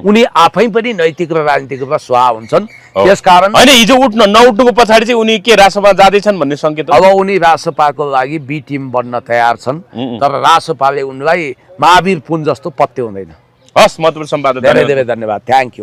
उनी आफै पनि नैतिक र राजनीतिक रूपमा स्वाहा हुन्छन्। त्यसकारण होइन, हिजो नउठ्नुको पछाडि चाहिँ उनी के रासपा जाँदैछन् भन्ने संकेत। अब उनी रासपाको लागि बी टिम बन्न तयार छन्, तर रासपाले उनलाई महावीर पुन जस्तो पत्याउँदैन। हस्, महत्त्वपूर्ण सम्वाद। धेरै धेरै धन्यवाद, थ्याङ्क यू।